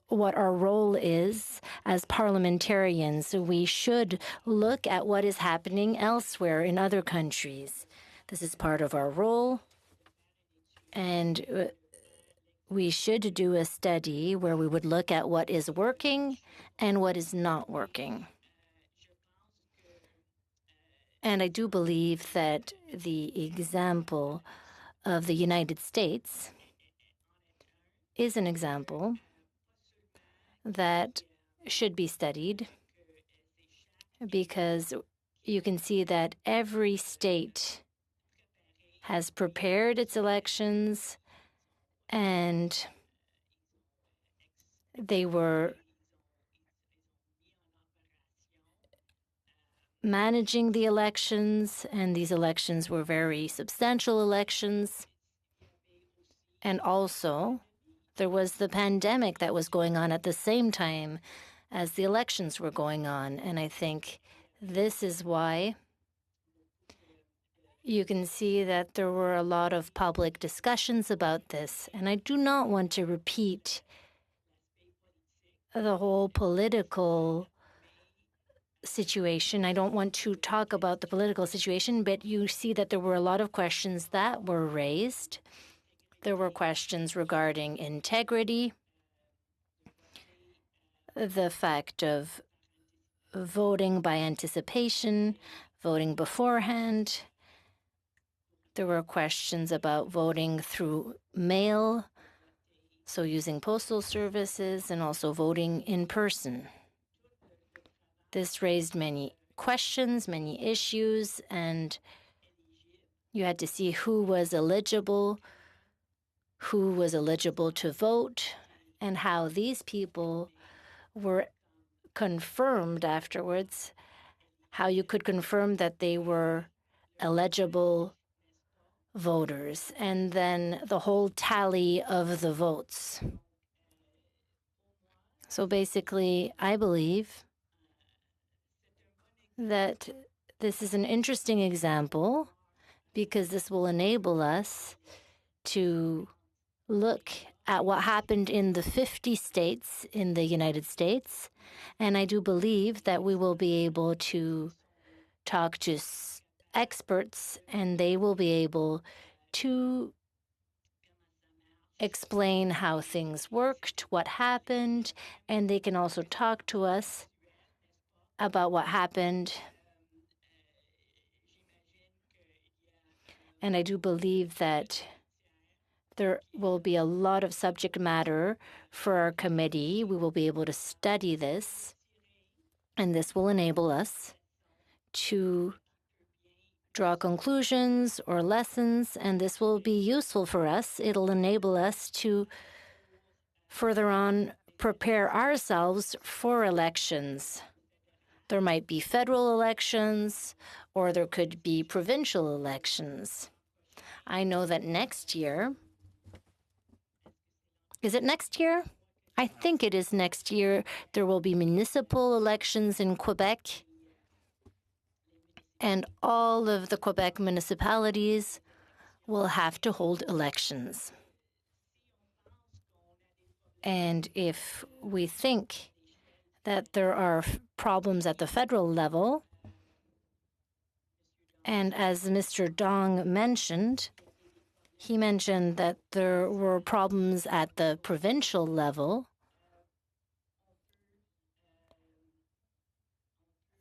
what our role is as parliamentarians. We should look at what is happening elsewhere in other countries. This is part of our role, and we should do a study where we would look at what is working and what is not working. And I do believe that the example of the United States is an example that should be studied, because you can see that every state has prepared its elections and they were managing the elections, and these elections were very substantial elections. And also, there was the pandemic that was going on at the same time as the elections were going on. And I think this is why you can see that there were a lot of public discussions about this. And I do not want to repeat the whole political situation. I don't want to talk about the political situation, but you see that there were a lot of questions that were raised. There were questions regarding integrity, the fact of voting by anticipation, voting beforehand. There were questions about voting through mail, so using postal services, and also voting in person. This raised many questions, many issues, and you had to see who was eligible to vote, and how these people were confirmed afterwards, how you could confirm that they were eligible voters, and then the whole tally of the votes. So basically, I believe that this is an interesting example, because this will enable us to look at what happened in the 50 states in the United States. And I do believe that we will be able to talk to experts, and they will be able to explain how things worked, what happened, and they can also talk to us about what happened. And I do believe that there will be a lot of subject matter for our committee. We will be able to study this, and this will enable us to draw conclusions or lessons, and this will be useful for us. It'll enable us to further on prepare ourselves for elections. There might be federal elections, or there could be provincial elections. I know that next year, is it next year? I think it is next year. There will be municipal elections in Quebec, and all of the Quebec municipalities will have to hold elections. And if we think that there are problems at the federal level, and as Mr. Dong mentioned, he mentioned that there were problems at the provincial level.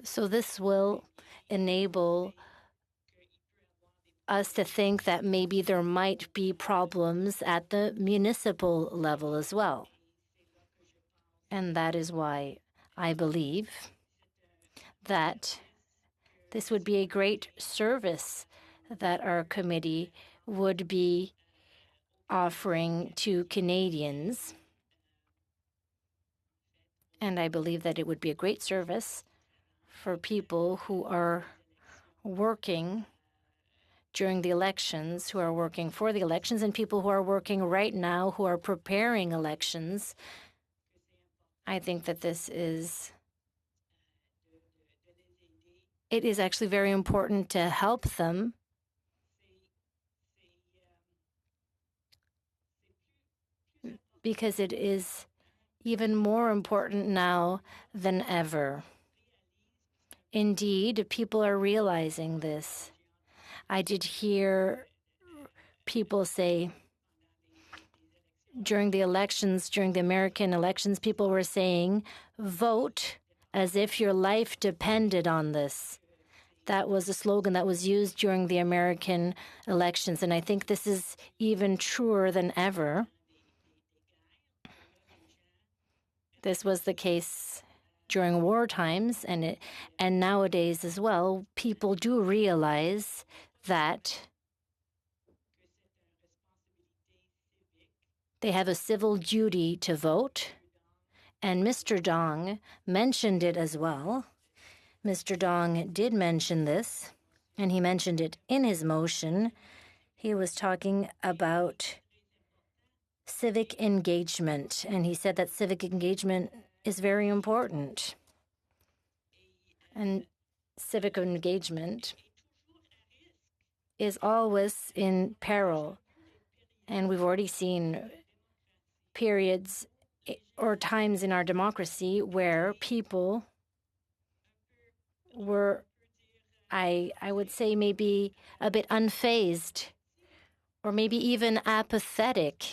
So this will enable us to think that maybe there might be problems at the municipal level as well. And that is why I believe that this would be a great service that our committee would be offering to Canadians. And I believe that it would be a great service for people who are working during the elections, who are working for the elections, and people who are working right now who are preparing elections. I think that it is actually very important to help them because it is even more important now than ever. Indeed, people are realizing this. I did hear people say during the elections, during the American elections, people were saying, vote as if your life depended on this. That was a slogan that was used during the American elections, and I think this is even truer than ever. This was the case during war times, and nowadays as well. People do realize that they have a civil duty to vote, and Mr. Dong mentioned it as well. Mr. Dong did mention this, and he mentioned it in his motion. He was talking about civic engagement, and he said that civic engagement is very important. And civic engagement is always in peril, and we've already seen periods or times in our democracy where people were, I would say, maybe a bit unfazed or maybe even apathetic,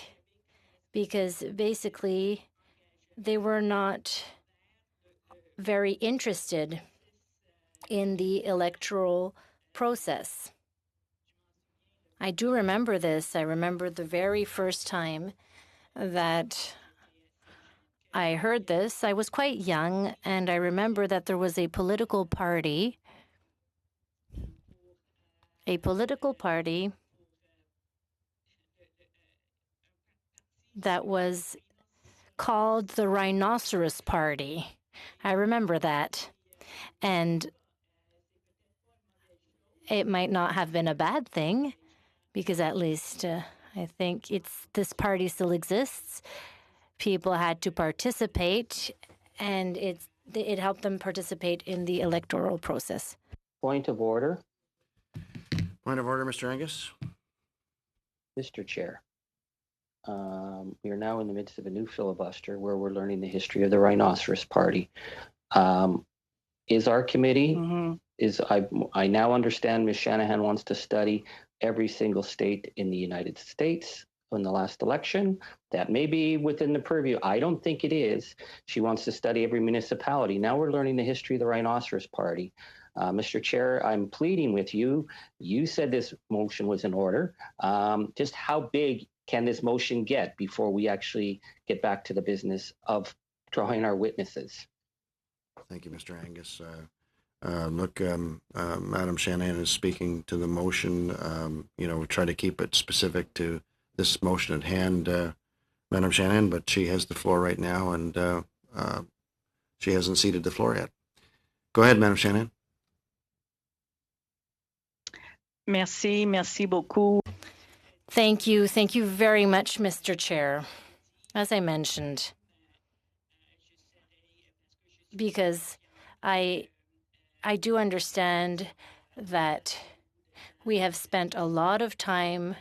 because basically they were not very interested in the electoral process. I do remember this. I remember the very first time that I heard this. I was quite young, and I remember that there was a political party that was called the Rhinoceros Party. I remember that. And it might not have been a bad thing, because at least I think this party still exists. People had to participate, and it helped them participate in the electoral process. Point of order. Point of order, Mr. Angus. Mr. Chair, we are now in the midst of a new filibuster where we're learning the history of the Rhinoceros Party. Is our committee, I now understand Ms. Shanahan wants to study every single state in the United States in the last election. That may be within the purview. I don't think it is. She wants to study every municipality. Now we're learning the history of the Rhinoceros Party. Mr. Chair, I'm pleading with you. You said this motion was in order. Just how big can this motion get before we actually get back to the business of drawing our witnesses? Thank you, Mr. Angus. Madam Shanahan is speaking to the motion. We try to keep it specific to this motion at hand, Madam Shanahan, but she has the floor right now, and she hasn't ceded the floor yet. Go ahead, Madam Shanahan. Merci beaucoup. Thank you very much, Mr. Chair. As I mentioned, because I do understand that we have spent a lot of time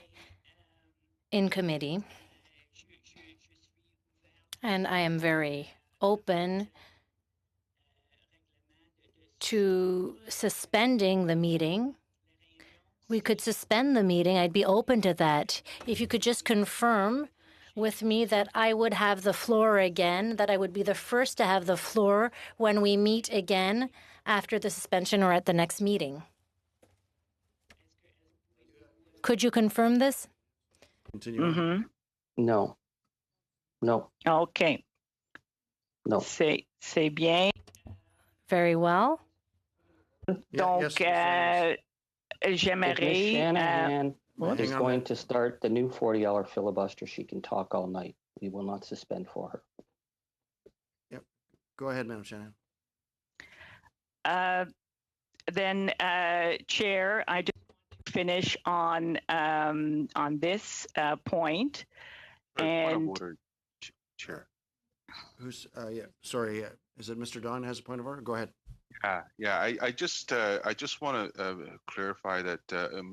in committee, and I am very open to suspending the meeting. We could suspend the meeting. I'd be open to that. If you could just confirm with me that I would have the floor again, that I would be the first to have the floor when we meet again after the suspension or at the next meeting. Could you confirm this? Continue. No. Okay. No. C'est bien. Very well. Donc, j'aimerais... Ms. Shanahan is on going to start the new $40 filibuster. She can talk all night. We will not suspend for her. Yep. Go ahead, Madam Shanahan. Then, Chair, I just finish on this point. Point of order, Chair. Who's, sorry, is it Mr. Don has a point of order? Go ahead. I just want to clarify that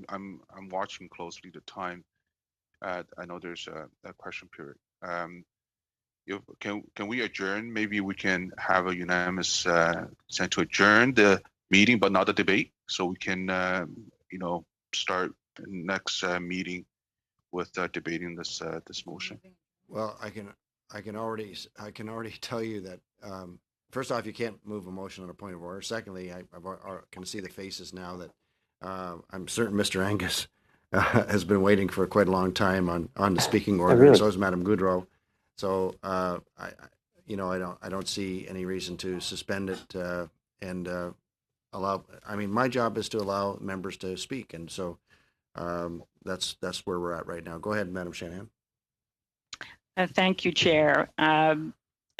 I'm watching closely the time. I know there's a question period. Can we adjourn? Maybe we can have a unanimous consent to adjourn the meeting, but not the debate, so we can start next meeting with debating this motion. Well, I can already tell you that first off, you can't move a motion on a point of order. Secondly, I can see the faces now that I'm certain Mr. Angus has been waiting for quite a long time on the speaking order. Really? So is Madam Goudreau. So I don't see any reason to suspend it and allow. I mean, my job is to allow members to speak, and so that's where we're at right now. Go ahead, Madam Shanahan. Thank you, Chair.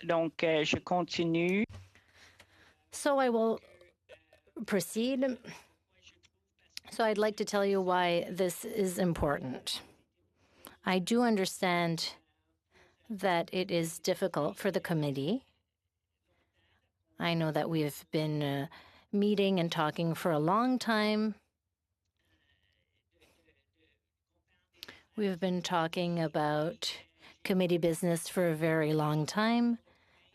Donc, je continue. So I will proceed. So I'd like to tell you why this is important. I do understand that it is difficult for the committee. I know that we have been meeting and talking for a long time. We've been talking about committee business for a very long time,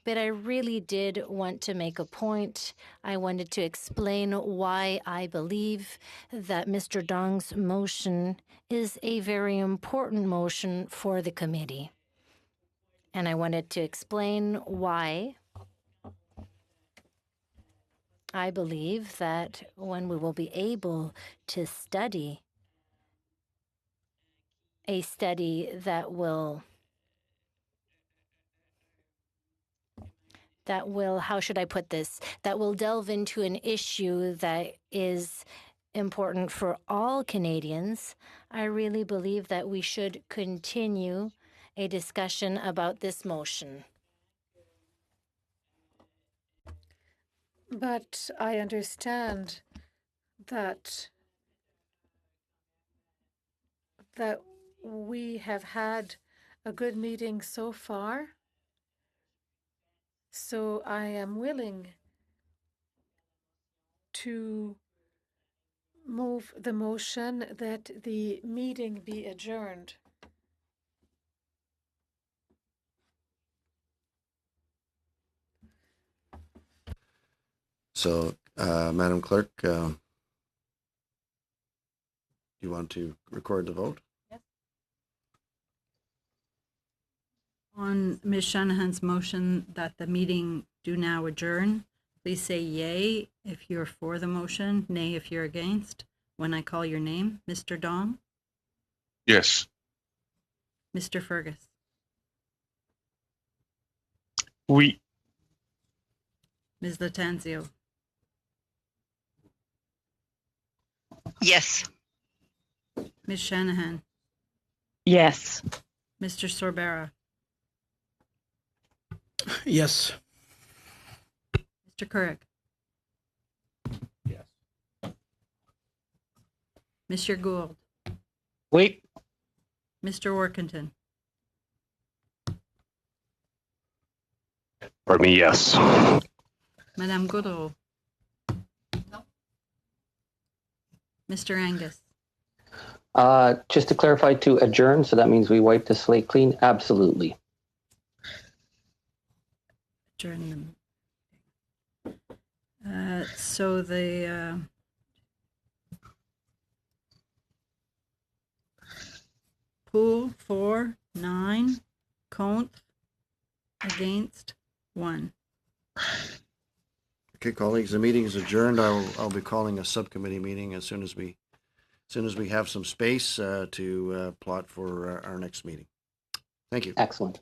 but I really did want to make a point. I wanted to explain why I believe that Mr. Dong's motion is a very important motion for the committee. And I wanted to explain why I believe that when we will be able to study a study that will, how should I put this, that will delve into an issue that is important for all Canadians, I really believe that we should continue a discussion about this motion. But I understand that we have had a good meeting so far. So I am willing to move the motion that the meeting be adjourned. So, Madam Clerk, you want to record the vote? Yes. On Ms. Shanahan's motion that the meeting do now adjourn, please say yay if you're for the motion, nay if you're against. When I call your name, Mr. Dong? Yes. Mr. Fergus? Oui. Ms. Latanzio? Yes. Ms. Shanahan? Yes. Mr. Sorbera? Yes. Mr. Couric? Yes. Mr. Gould? Oui. Mr. Workington? Pardon me, yes. Madame Goudreau? No. Mr. Angus? Just to clarify, to adjourn, so that means we wipe the slate clean? Absolutely. Adjourn them. So the pool 4, 9, contre, against 1. Okay, colleagues, the meeting is adjourned. I'll be calling a subcommittee meeting as soon as we have some space to plot for our next meeting. Thank you. Excellent.